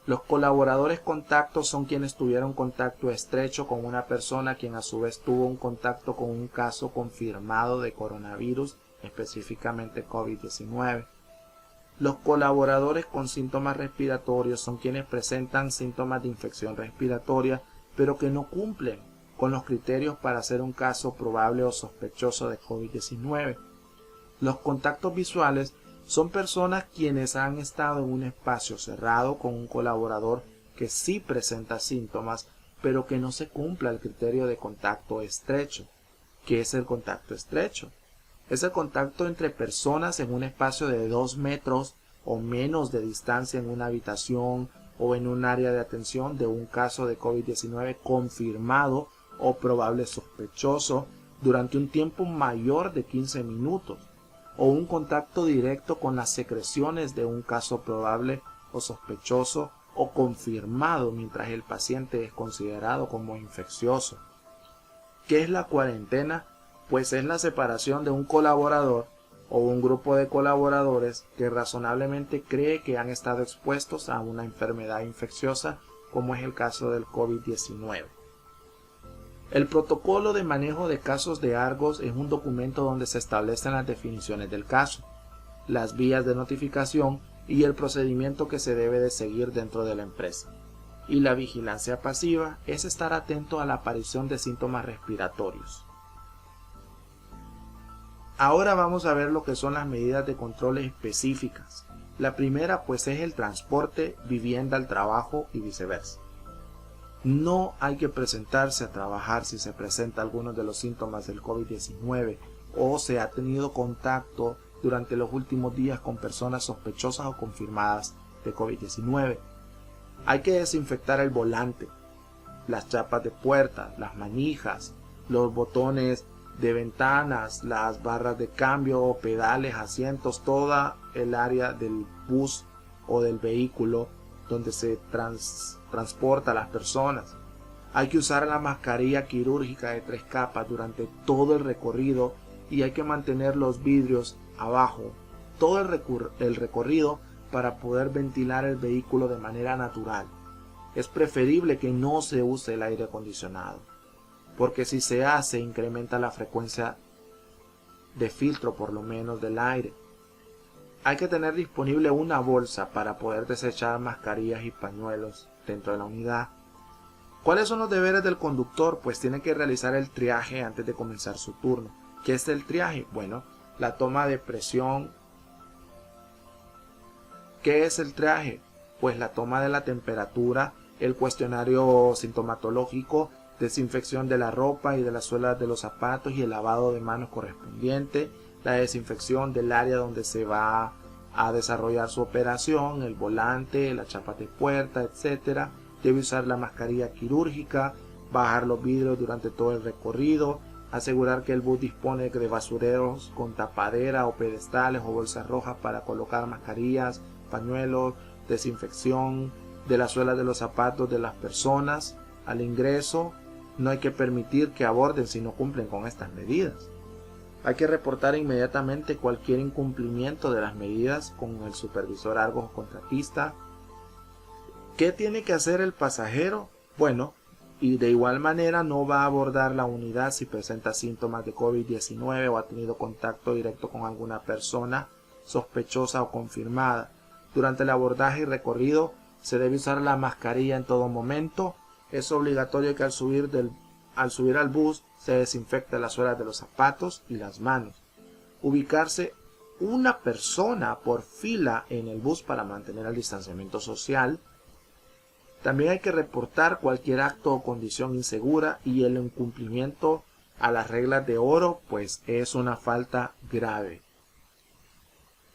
Los colaboradores contactos son quienes tuvieron contacto estrecho con una persona quien a su vez tuvo un contacto con un caso confirmado de coronavirus, específicamente COVID-19. Los colaboradores con síntomas respiratorios son quienes presentan síntomas de infección respiratoria, pero que no cumplen con los criterios para ser un caso probable o sospechoso de COVID-19. Los contactos visuales son personas quienes han estado en un espacio cerrado con un colaborador que sí presenta síntomas, pero que no se cumpla el criterio de contacto estrecho. ¿Qué es el contacto estrecho? Es el contacto entre personas en un espacio de 2 metros o menos de distancia en una habitación o en un área de atención de un caso de COVID-19 confirmado o probable sospechoso durante un tiempo mayor de 15 minutos. O un contacto directo con las secreciones de un caso probable o sospechoso o confirmado mientras el paciente es considerado como infeccioso. ¿Qué es la cuarentena? Pues es la separación de un colaborador o un grupo de colaboradores que razonablemente cree que han estado expuestos a una enfermedad infecciosa, como es el caso del COVID-19. El protocolo de manejo de casos de Argos es un documento donde se establecen las definiciones del caso, las vías de notificación y el procedimiento que se debe de seguir dentro de la empresa. Y la vigilancia pasiva es estar atento a la aparición de síntomas respiratorios. Ahora vamos a ver lo que son las medidas de control específicas. La primera pues es el transporte, vivienda al trabajo y viceversa. No hay que presentarse a trabajar si se presenta alguno de los síntomas del COVID-19 o se ha tenido contacto durante los últimos días con personas sospechosas o confirmadas de COVID-19. Hay que desinfectar el volante, las chapas de puertas, las manijas, los botones de ventanas, las barras de cambio, pedales, asientos, toda el área del bus o del vehículo donde se transporta a las personas. Hay que usar la mascarilla quirúrgica de 3 capas durante todo el recorrido y hay que mantener los vidrios abajo todo el recorrido para poder ventilar el vehículo de manera natural. Es preferible que no se use el aire acondicionado, porque si se hace incrementa la frecuencia de filtro por lo menos del aire. Hay que tener disponible una bolsa para poder desechar mascarillas y pañuelos dentro de la unidad. ¿Cuáles son los deberes del conductor? Pues tiene que realizar el triaje antes de comenzar su turno. ¿Qué es el triaje? Bueno, la toma de presión. ¿Qué es el triaje? Pues la toma de la temperatura, el cuestionario sintomatológico, desinfección de la ropa y de las suelas de los zapatos y el lavado de manos correspondiente, la desinfección del área donde se va a desarrollar su operación, el volante, la chapa de puerta, etc. Debe usar la mascarilla quirúrgica, bajar los vidrios durante todo el recorrido, asegurar que el bus dispone de basureros con tapadera o pedestales o bolsas rojas para colocar mascarillas, pañuelos, desinfección de las suelas de los zapatos de las personas. Al ingreso no hay que permitir que aborden si no cumplen con estas medidas. Hay que reportar inmediatamente cualquier incumplimiento de las medidas con el supervisor Argos o contratista. ¿Qué tiene que hacer el pasajero? Bueno, y de igual manera no va a abordar la unidad si presenta síntomas de COVID-19 o ha tenido contacto directo con alguna persona sospechosa o confirmada. Durante el abordaje y recorrido se debe usar la mascarilla en todo momento. Es obligatorio que al subir al bus se desinfecte las suelas de los zapatos y las manos. Ubicarse una persona por fila en el bus para mantener el distanciamiento social. También hay que reportar cualquier acto o condición insegura y el incumplimiento a las reglas de oro, pues es una falta grave.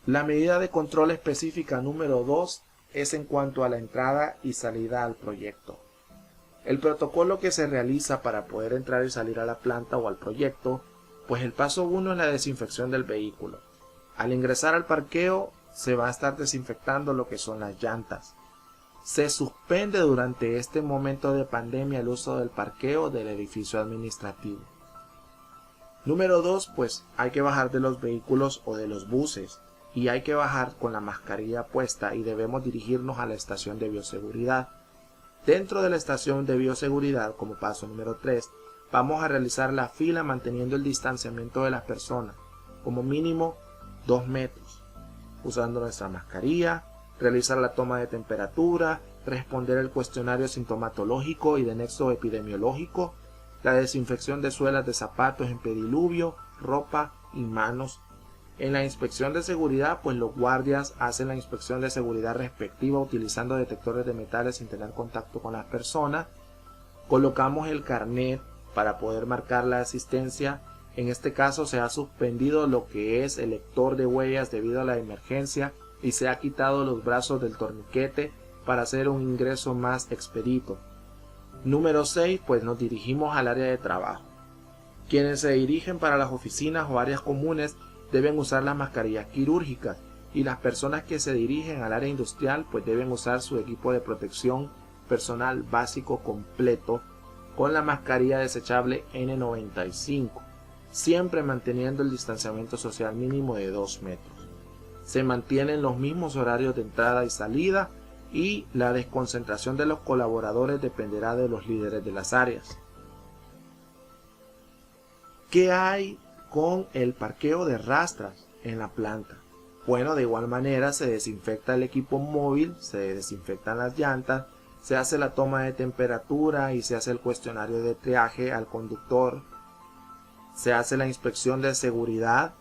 La medida de control específica número 2 es en cuanto a la entrada y salida al proyecto. El protocolo que se realiza para poder entrar y salir a la planta o al proyecto, pues el paso 1 es la desinfección del vehículo. Al ingresar al parqueo se va a estar desinfectando lo que son las llantas. Se suspende durante este momento de pandemia el uso del parqueo del edificio administrativo. Número 2, pues hay que bajar de los vehículos o de los buses y hay que bajar con la mascarilla puesta y debemos dirigirnos a la estación de bioseguridad. Dentro de la estación de bioseguridad, como paso número 3, vamos a realizar la fila manteniendo el distanciamiento de las personas, como mínimo 2 metros, usando nuestra mascarilla, realizar la toma de temperatura, responder el cuestionario sintomatológico y de nexo epidemiológico, la desinfección de suelas de zapatos en pediluvio, ropa y manos. En la inspección de seguridad, pues los guardias hacen la inspección de seguridad respectiva utilizando detectores de metales sin tener contacto con las personas. Colocamos el carnet para poder marcar la asistencia. En este caso se ha suspendido lo que es el lector de huellas debido a la emergencia y se ha quitado los brazos del torniquete para hacer un ingreso más expedito. Número 6, pues nos dirigimos al área de trabajo. Quienes se dirigen para las oficinas o áreas comunes deben usar las mascarillas quirúrgicas y las personas que se dirigen al área industrial pues deben usar su equipo de protección personal básico completo con la mascarilla desechable N95, siempre manteniendo el distanciamiento social mínimo de 2 metros. Se mantienen los mismos horarios de entrada y salida y la desconcentración de los colaboradores dependerá de los líderes de las áreas. ¿Qué hay con el parqueo de rastras en la planta? Bueno, de igual manera se desinfecta el equipo móvil, se desinfectan las llantas, se hace la toma de temperatura y se hace el cuestionario de triaje al conductor, se hace la inspección de seguridad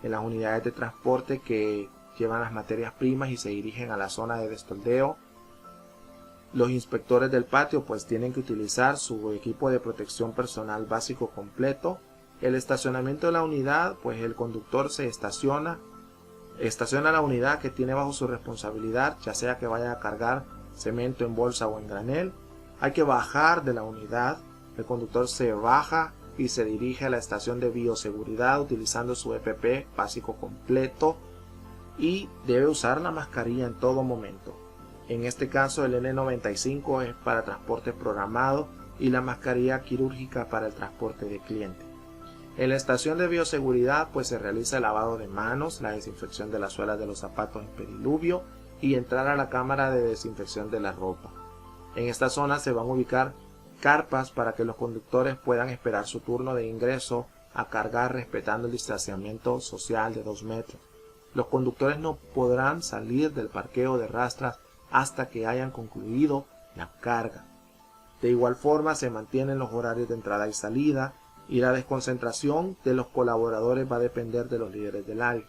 en las unidades de transporte que llevan las materias primas y se dirigen a la zona de destoldeo. Los inspectores del patio pues tienen que utilizar su equipo de protección personal básico completo. El estacionamiento de la unidad, pues el conductor se estaciona la unidad que tiene bajo su responsabilidad, ya sea que vaya a cargar cemento en bolsa o en granel. Hay que bajar de la unidad, el conductor se baja y se dirige a la estación de bioseguridad utilizando su EPP básico completo y debe usar la mascarilla en todo momento. En este caso el N95 es para transporte programado y la mascarilla quirúrgica para el transporte de cliente. En la estación de bioseguridad pues se realiza el lavado de manos, la desinfección de las suelas de los zapatos en pediluvio y entrar a la cámara de desinfección de la ropa. En esta zona se van a ubicar carpas para que los conductores puedan esperar su turno de ingreso a cargar respetando el distanciamiento social de 2 metros. Los conductores no podrán salir del parqueo de rastras hasta que hayan concluido la carga. De igual forma se mantienen los horarios de entrada y salida, y la desconcentración de los colaboradores va a depender de los líderes del área.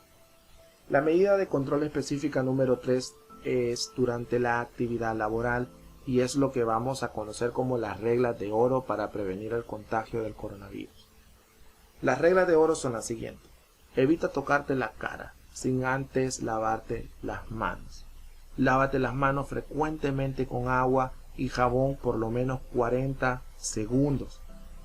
La medida de control específica número 3 es durante la actividad laboral y es lo que vamos a conocer como las reglas de oro para prevenir el contagio del coronavirus. Las reglas de oro son las siguientes. Evita tocarte la cara sin antes lavarte las manos. Lávate las manos frecuentemente con agua y jabón por lo menos 40 segundos.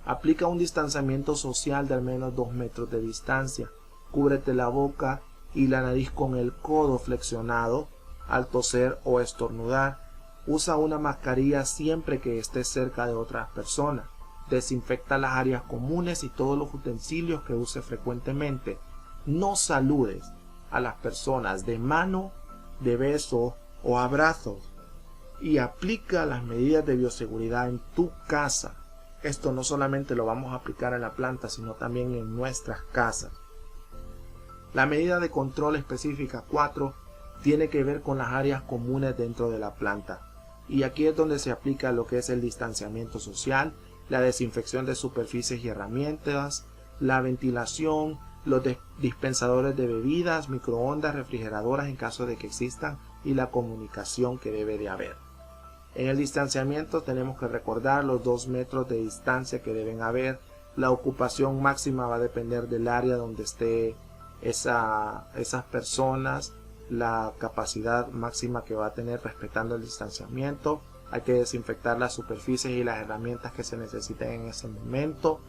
Aplica un distanciamiento social de al menos 2 metros de distancia. Cúbrete la boca y la nariz con el codo flexionado al toser o estornudar. Usa una mascarilla siempre que estés cerca de otras personas. Desinfecta las áreas comunes y todos los utensilios que uses frecuentemente. No saludes a las personas de mano, de beso o abrazos. Y aplica las medidas de bioseguridad en tu casa. Esto no solamente lo vamos a aplicar en la planta, sino también en nuestras casas. La medida de control específica 4 tiene que ver con las áreas comunes dentro de la planta. Y aquí es donde se aplica lo que es el distanciamiento social, la desinfección de superficies y herramientas, la ventilación, los dispensadores de bebidas, microondas, refrigeradoras en caso de que existan y la comunicación que debe de haber. En el distanciamiento tenemos que recordar los 2 metros de distancia que deben haber. La ocupación máxima va a depender del área donde esté esas personas, la capacidad máxima que va a tener respetando el distanciamiento. Hay que desinfectar las superficies y las herramientas que se necesiten en ese momento.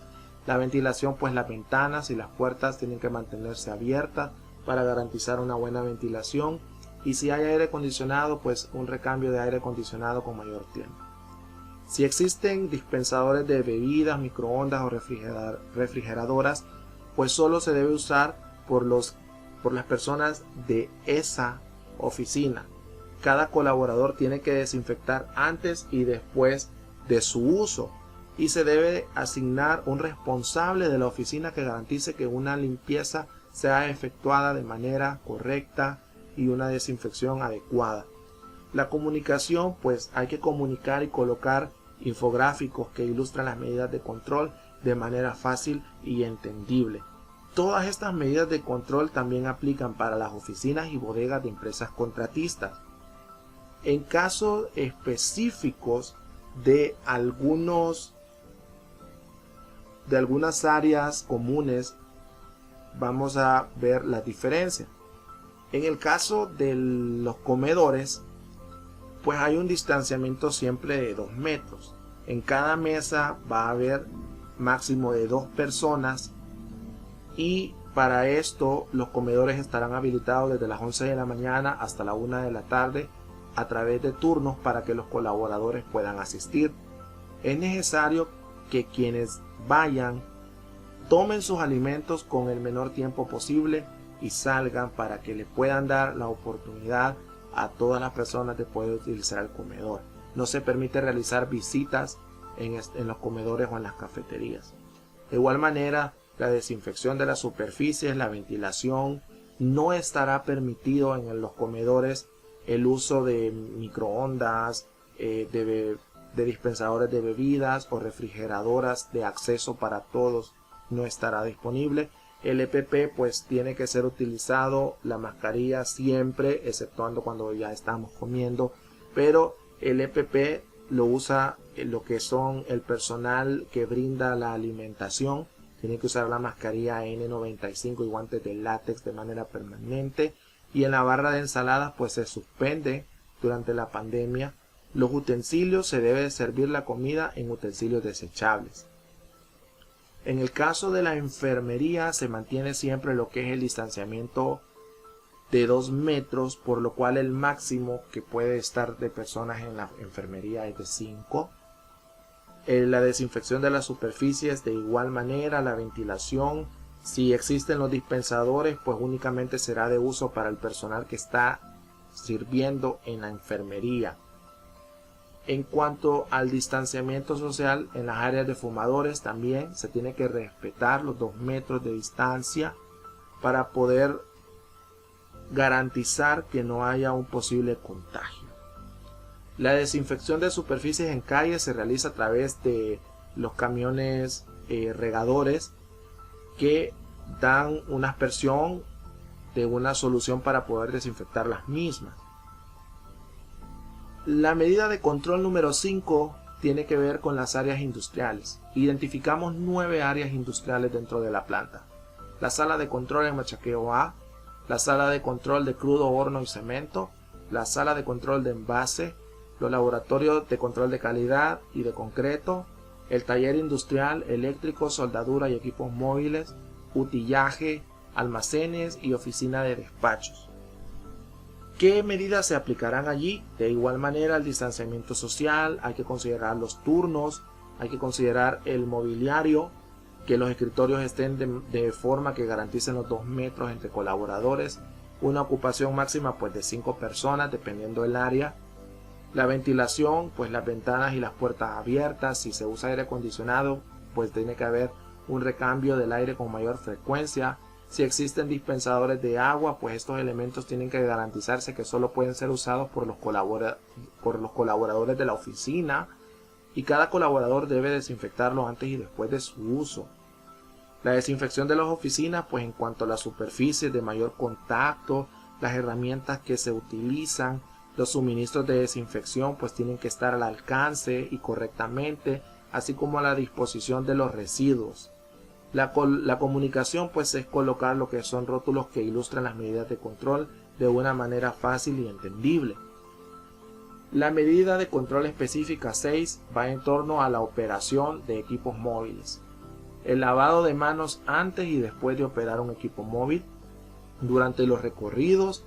La ventilación, pues las ventanas y las puertas tienen que mantenerse abiertas para garantizar una buena ventilación. Y si hay aire acondicionado, pues un recambio de aire acondicionado con mayor tiempo. Si existen dispensadores de bebidas, microondas o refrigeradoras, pues solo se debe usar por las personas de esa oficina. Cada colaborador tiene que desinfectar antes y después de su uso y se debe asignar un responsable de la oficina que garantice que una limpieza sea efectuada de manera correcta y una desinfección adecuada. La comunicación, pues hay que comunicar y colocar infográficos que ilustran las medidas de control de manera fácil y entendible. Todas estas medidas de control también aplican para las oficinas y bodegas de empresas contratistas. En casos específicos de algunas áreas comunes, vamos a ver la diferencia. En el caso de los comedores, pues hay un distanciamiento siempre de 2 metros. En cada mesa va a haber máximo de 2 personas y para esto los comedores estarán habilitados desde las 11 de la mañana hasta la 1 de la tarde a través de turnos para que los colaboradores puedan asistir. Es necesario que quienes vayan tomen sus alimentos con el menor tiempo posible y salgan para que le puedan dar la oportunidad a todas las personas de poder utilizar el comedor. No se permite realizar visitas en los comedores o en las cafeterías. De igual manera, la desinfección de las superficies, la ventilación, no estará permitido en los comedores el uso de microondas, de dispensadores de bebidas o refrigeradoras de acceso para todos, no estará disponible. El EPP pues tiene que ser utilizado, la mascarilla siempre, exceptuando cuando ya estamos comiendo, pero el EPP lo usa lo que son el personal que brinda la alimentación. Tiene que usar la mascarilla N95 y guantes de látex de manera permanente. Y en la barra de ensaladas pues se suspende durante la pandemia. Los utensilios, se debe servir la comida en utensilios desechables. En el caso de la enfermería se mantiene siempre lo que es el distanciamiento de 2 metros, por lo cual el máximo que puede estar de personas en la enfermería es de 5. La desinfección de las superficies de igual manera, la ventilación. Si existen los dispensadores, pues únicamente será de uso para el personal que está sirviendo en la enfermería. En cuanto al distanciamiento social, en las áreas de fumadores también se tiene que respetar los 2 metros de distancia para poder garantizar que no haya un posible contagio. La desinfección de superficies en calles se realiza a través de los camiones regadores que dan una aspersión de una solución para poder desinfectar las mismas. La medida de control número 5 tiene que ver con las áreas industriales. Identificamos 9 áreas industriales dentro de la planta. La sala de control en machaqueo A, la sala de control de crudo, horno y cemento, la sala de control de envase, los laboratorios de control de calidad y de concreto, el taller industrial, eléctrico, soldadura y equipos móviles, utillaje, almacenes y oficina de despachos. ¿Qué medidas se aplicarán allí? De igual manera, el distanciamiento social, hay que considerar los turnos, hay que considerar el mobiliario, que los escritorios estén de forma que garanticen los 2 metros entre colaboradores, una ocupación máxima pues de 5 personas dependiendo del área, la ventilación, pues las ventanas y las puertas abiertas. Si se usa aire acondicionado, pues tiene que haber un recambio del aire con mayor frecuencia. Si existen dispensadores de agua, pues estos elementos tienen que garantizarse que solo pueden ser usados por los colaboradores de la oficina, y cada colaborador debe desinfectarlo antes y después de su uso. La desinfección de las oficinas, pues en cuanto a las superficies de mayor contacto, las herramientas que se utilizan, los suministros de desinfección pues tienen que estar al alcance y correctamente, así como a la disposición de los residuos. La comunicación pues es colocar lo que son rótulos que ilustran las medidas de control de una manera fácil y entendible. La medida de control específica 6 va en torno a la operación de equipos móviles. El lavado de manos antes y después de operar un equipo móvil. Durante los recorridos,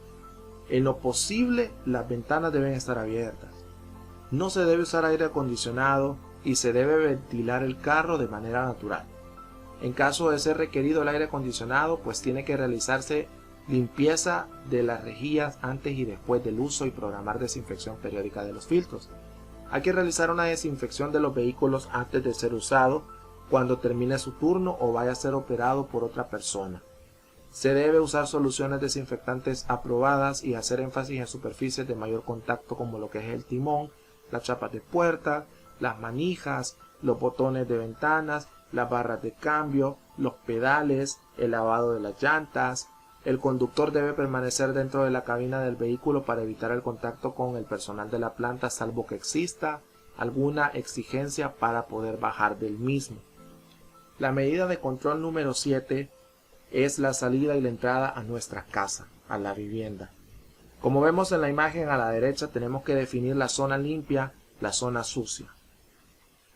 en lo posible las ventanas deben estar abiertas. No se debe usar aire acondicionado y se debe ventilar el carro de manera natural. En caso de ser requerido el aire acondicionado, pues tiene que realizarse limpieza de las rejillas antes y después del uso y programar desinfección periódica de los filtros. Hay que realizar una desinfección de los vehículos antes de ser usado, cuando termine su turno o vaya a ser operado por otra persona. Se debe usar soluciones desinfectantes aprobadas y hacer énfasis en superficies de mayor contacto como lo que es el timón, las chapas de puertas, las manijas, los botones de ventanas, las barras de cambio, los pedales, el lavado de las llantas. El conductor debe permanecer dentro de la cabina del vehículo para evitar el contacto con el personal de la planta, salvo que exista alguna exigencia para poder bajar del mismo. La medida de control número 7 es la salida y la entrada a nuestra casa, a la vivienda. Como vemos en la imagen a la derecha, tenemos que definir la zona limpia, la zona sucia.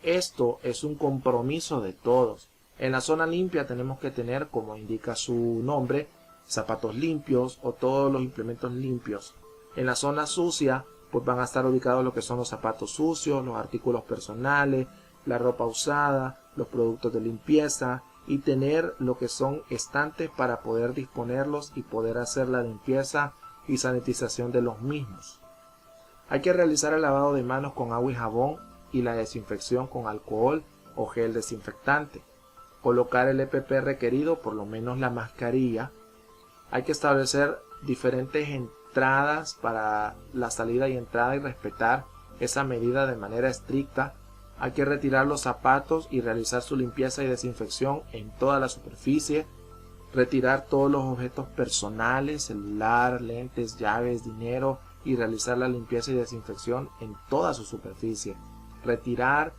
Esto es un compromiso de todos. En la zona limpia tenemos que tener, como indica su nombre, zapatos limpios o todos los implementos limpios. En la zona sucia, pues van a estar ubicados lo que son los zapatos sucios, los artículos personales, la ropa usada, los productos de limpieza, y tener lo que son estantes para poder disponerlos y poder hacer la limpieza y sanitización de los mismos. Hay que realizar el lavado de manos con agua y jabón y la desinfección con alcohol o gel desinfectante. Colocar el EPP requerido, por lo menos la mascarilla. Hay que establecer diferentes entradas para la salida y entrada y respetar esa medida de manera estricta. Hay que retirar los zapatos y realizar su limpieza y desinfección en toda la superficie. Retirar todos los objetos personales, celular, lentes, llaves, dinero, y realizar la limpieza y desinfección en toda su superficie. Retirar,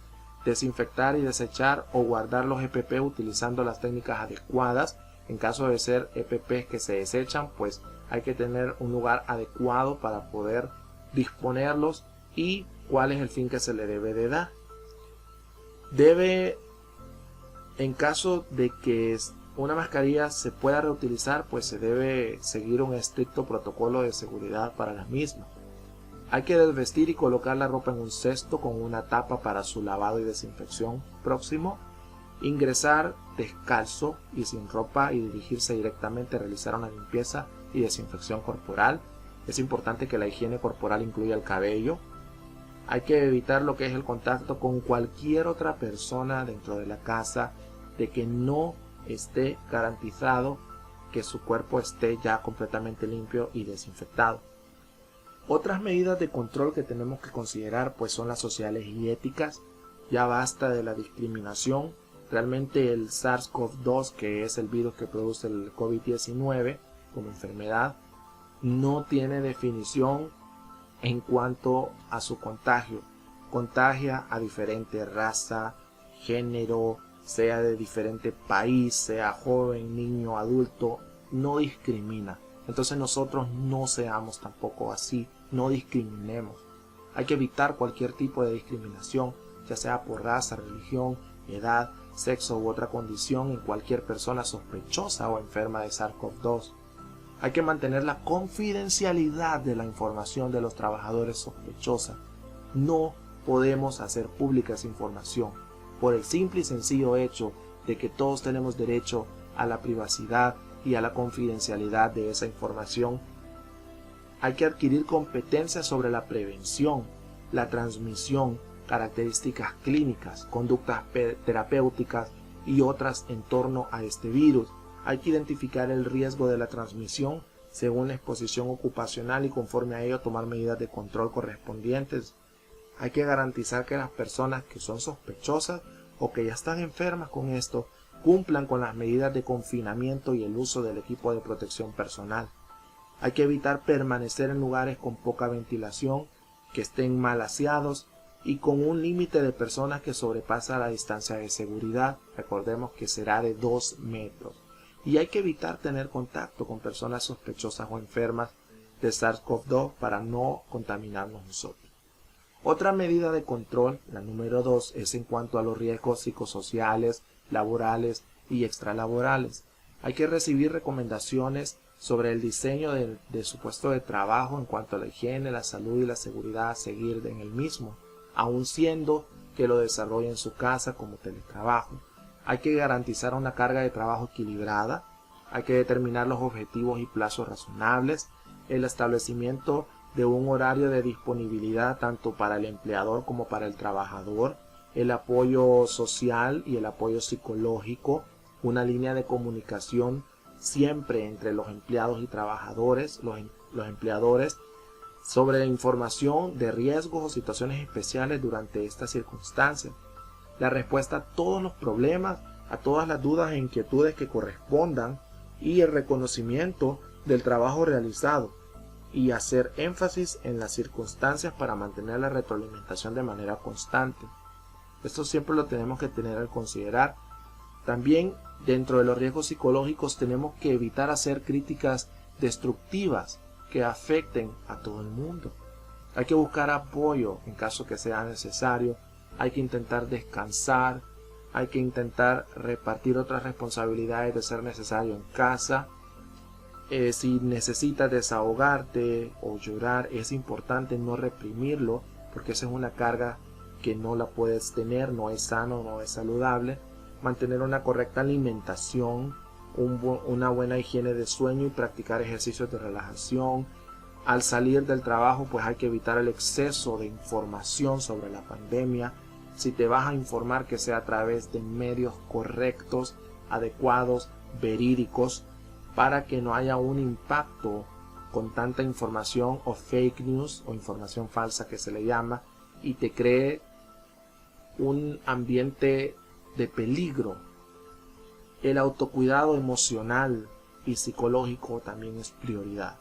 desinfectar y desechar o guardar los EPP utilizando las técnicas adecuadas. En caso de ser EPP que se desechan, pues hay que tener un lugar adecuado para poder disponerlos y cuál es el fin que se le debe de dar. En caso de que una mascarilla se pueda reutilizar, pues se debe seguir un estricto protocolo de seguridad para la misma. Hay que desvestir y colocar la ropa en un cesto con una tapa para su lavado y desinfección próximo. Ingresar descalzo y sin ropa y dirigirse directamente a realizar una limpieza y desinfección corporal. Es importante que la higiene corporal incluya el cabello. Hay que evitar lo que es el contacto con cualquier otra persona dentro de la casa, de que no esté garantizado que su cuerpo esté ya completamente limpio y desinfectado. Otras medidas de control que tenemos que considerar pues son las sociales y éticas. Ya basta de la discriminación. Realmente el SARS-CoV-2, que es el virus que produce el COVID-19 como enfermedad, no tiene definición en cuanto a su contagio. Contagia a diferente raza, género, sea de diferente país, sea joven, niño, adulto, no discrimina. Entonces nosotros no seamos tampoco así, no discriminemos. Hay que evitar cualquier tipo de discriminación, ya sea por raza, religión, edad, sexo u otra condición en cualquier persona sospechosa o enferma de SARS-CoV-2. Hay que mantener la confidencialidad de la información de los trabajadores sospechosa. No podemos hacer pública esa información por el simple y sencillo hecho de que todos tenemos derecho a la privacidad y a la confidencialidad de esa información. Hay que adquirir competencias sobre la prevención, la transmisión, características clínicas, conductas terapéuticas y otras en torno a este virus. Hay que identificar el riesgo de la transmisión según la exposición ocupacional y conforme a ello tomar medidas de control correspondientes. Hay que garantizar que las personas que son sospechosas o que ya están enfermas con esto cumplan con las medidas de confinamiento y el uso del equipo de protección personal. Hay que evitar permanecer en lugares con poca ventilación, que estén mal aseados y con un límite de personas que sobrepasa la distancia de seguridad. Recordemos que será de 2 metros. Y hay que evitar tener contacto con personas sospechosas o enfermas de SARS-CoV-2 para no contaminarnos nosotros. Otra medida de control, la número 2, es en cuanto a los riesgos psicosociales, laborales y extralaborales. Hay que recibir recomendaciones sobre el diseño de su puesto de trabajo en cuanto a la higiene, la salud y la seguridad a seguir en el mismo, aun siendo que lo desarrolle en su casa como teletrabajo. Hay que garantizar una carga de trabajo equilibrada, hay que determinar los objetivos y plazos razonables, el establecimiento de un horario de disponibilidad tanto para el empleador como para el trabajador, el apoyo social y el apoyo psicológico, una línea de comunicación siempre entre los empleados y trabajadores, los empleadores, sobre información de riesgos o situaciones especiales durante estas circunstancias. La respuesta a todos los problemas, a todas las dudas e inquietudes que correspondan y el reconocimiento del trabajo realizado y hacer énfasis en las circunstancias para mantener la retroalimentación de manera constante. Esto siempre lo tenemos que tener al considerar. También dentro de los riesgos psicológicos tenemos que evitar hacer críticas destructivas que afecten a todo el mundo. Hay que buscar apoyo en caso que sea necesario. Hay que intentar descansar, hay que intentar repartir otras responsabilidades de ser necesario en casa. Si necesitas desahogarte o llorar, es importante no reprimirlo, porque esa es una carga que no la puedes tener, no es sano, no es saludable. Mantener una correcta alimentación, una buena higiene de sueño y practicar ejercicios de relajación. Al salir del trabajo, pues hay que evitar el exceso de información sobre la pandemia. Si te vas a informar, que sea a través de medios correctos, adecuados, verídicos, para que no haya un impacto con tanta información o fake news o información falsa que se le llama y te cree un ambiente de peligro. El autocuidado emocional y psicológico también es prioridad.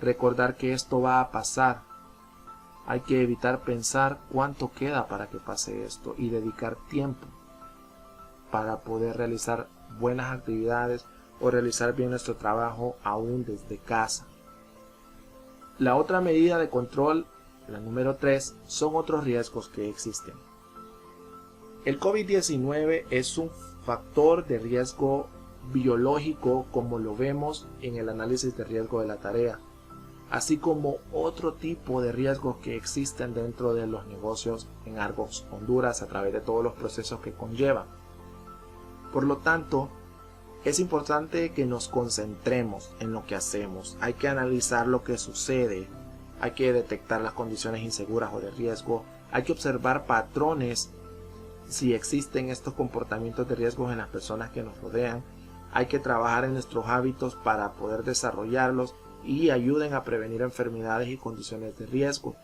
Recordar que esto va a pasar. Hay que evitar pensar cuánto queda para que pase esto y dedicar tiempo para poder realizar buenas actividades o realizar bien nuestro trabajo aún desde casa. La otra medida de control, la número 3, son otros riesgos que existen. El COVID-19 es un factor de riesgo biológico, como lo vemos en el análisis de riesgo de la tarea, así como otro tipo de riesgos que existen dentro de los negocios en Argos Honduras a través de todos los procesos que conllevan. Por lo tanto, es importante que nos concentremos en lo que hacemos. Hay que analizar lo que sucede. hay que detectar las condiciones inseguras o de riesgo, hay que observar patrones si existen estos comportamientos de riesgo en las personas que nos rodean, hay que trabajar en nuestros hábitos para poder desarrollarlos y ayuden a prevenir enfermedades y condiciones de riesgo.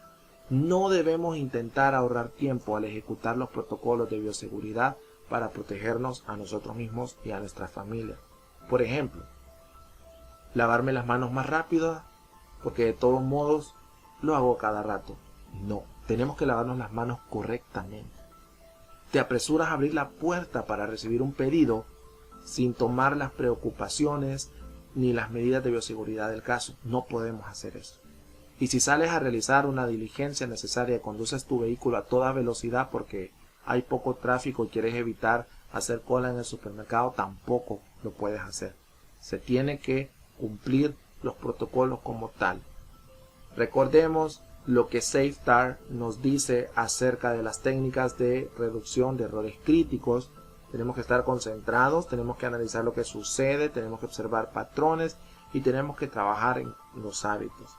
No debemos intentar ahorrar tiempo al ejecutar los protocolos de bioseguridad para protegernos a nosotros mismos y a nuestra familia. Por ejemplo, lavarme las manos más rápido porque de todos modos lo hago cada rato. No, tenemos que lavarnos las manos correctamente. Te apresuras a abrir la puerta para recibir un pedido sin tomar las preocupaciones ni las medidas de bioseguridad del caso. No podemos hacer eso. Y si sales a realizar una diligencia necesaria y conduces tu vehículo a toda velocidad porque hay poco tráfico y quieres evitar hacer cola en el supermercado, tampoco lo puedes hacer. Se tiene que cumplir los protocolos como tal. Recordemos lo que SafeTAR nos dice acerca de las técnicas de reducción de errores críticos. Tenemos que estar concentrados, tenemos que analizar lo que sucede, tenemos que observar patrones y tenemos que trabajar en los hábitos.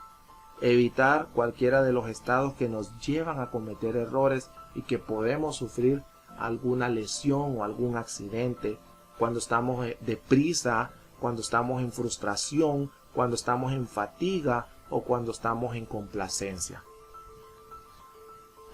Evitar cualquiera de los estados que nos llevan a cometer errores y que podemos sufrir alguna lesión o algún accidente cuando estamos deprisa, cuando estamos en frustración, cuando estamos en fatiga o cuando estamos en complacencia.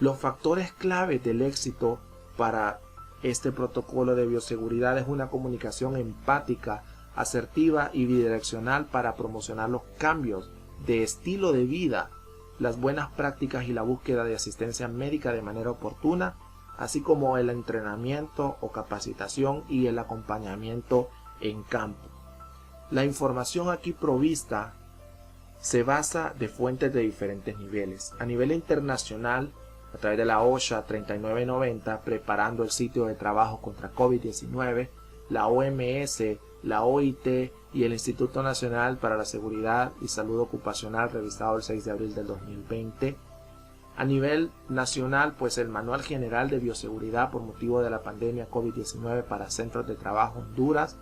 Los factores clave del éxito para este protocolo de bioseguridad es una comunicación empática, asertiva y bidireccional para promocionar los cambios de estilo de vida, las buenas prácticas y la búsqueda de asistencia médica de manera oportuna, así como el entrenamiento o capacitación y el acompañamiento en campo. La información aquí provista se basa de fuentes de diferentes niveles. A nivel internacional, a través de la OSHA 3990, preparando el sitio de trabajo contra COVID-19, la OMS, la OIT y el Instituto Nacional para la Seguridad y Salud Ocupacional, revisado el 6 de abril del 2020. A nivel nacional, pues el Manual General de Bioseguridad por motivo de la pandemia COVID-19 para Centros de Trabajo Honduras,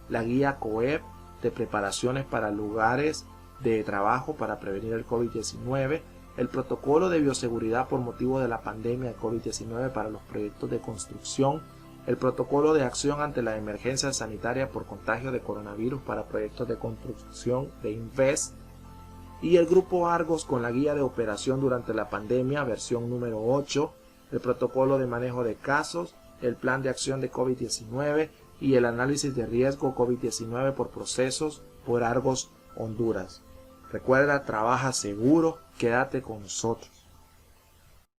la Guía COEP de preparaciones para lugares de trabajo para prevenir el COVID-19, el Protocolo de Bioseguridad por motivo de la pandemia de COVID-19 para los proyectos de construcción, el Protocolo de Acción ante la Emergencia Sanitaria por contagio de coronavirus para proyectos de construcción de INVEST, y el Grupo Argos con la Guía de Operación durante la Pandemia, versión número 8, el Protocolo de Manejo de Casos, el Plan de Acción de COVID-19 y el Análisis de Riesgo COVID-19 por Procesos por Argos Honduras. Recuerda, trabaja seguro, quédate con nosotros.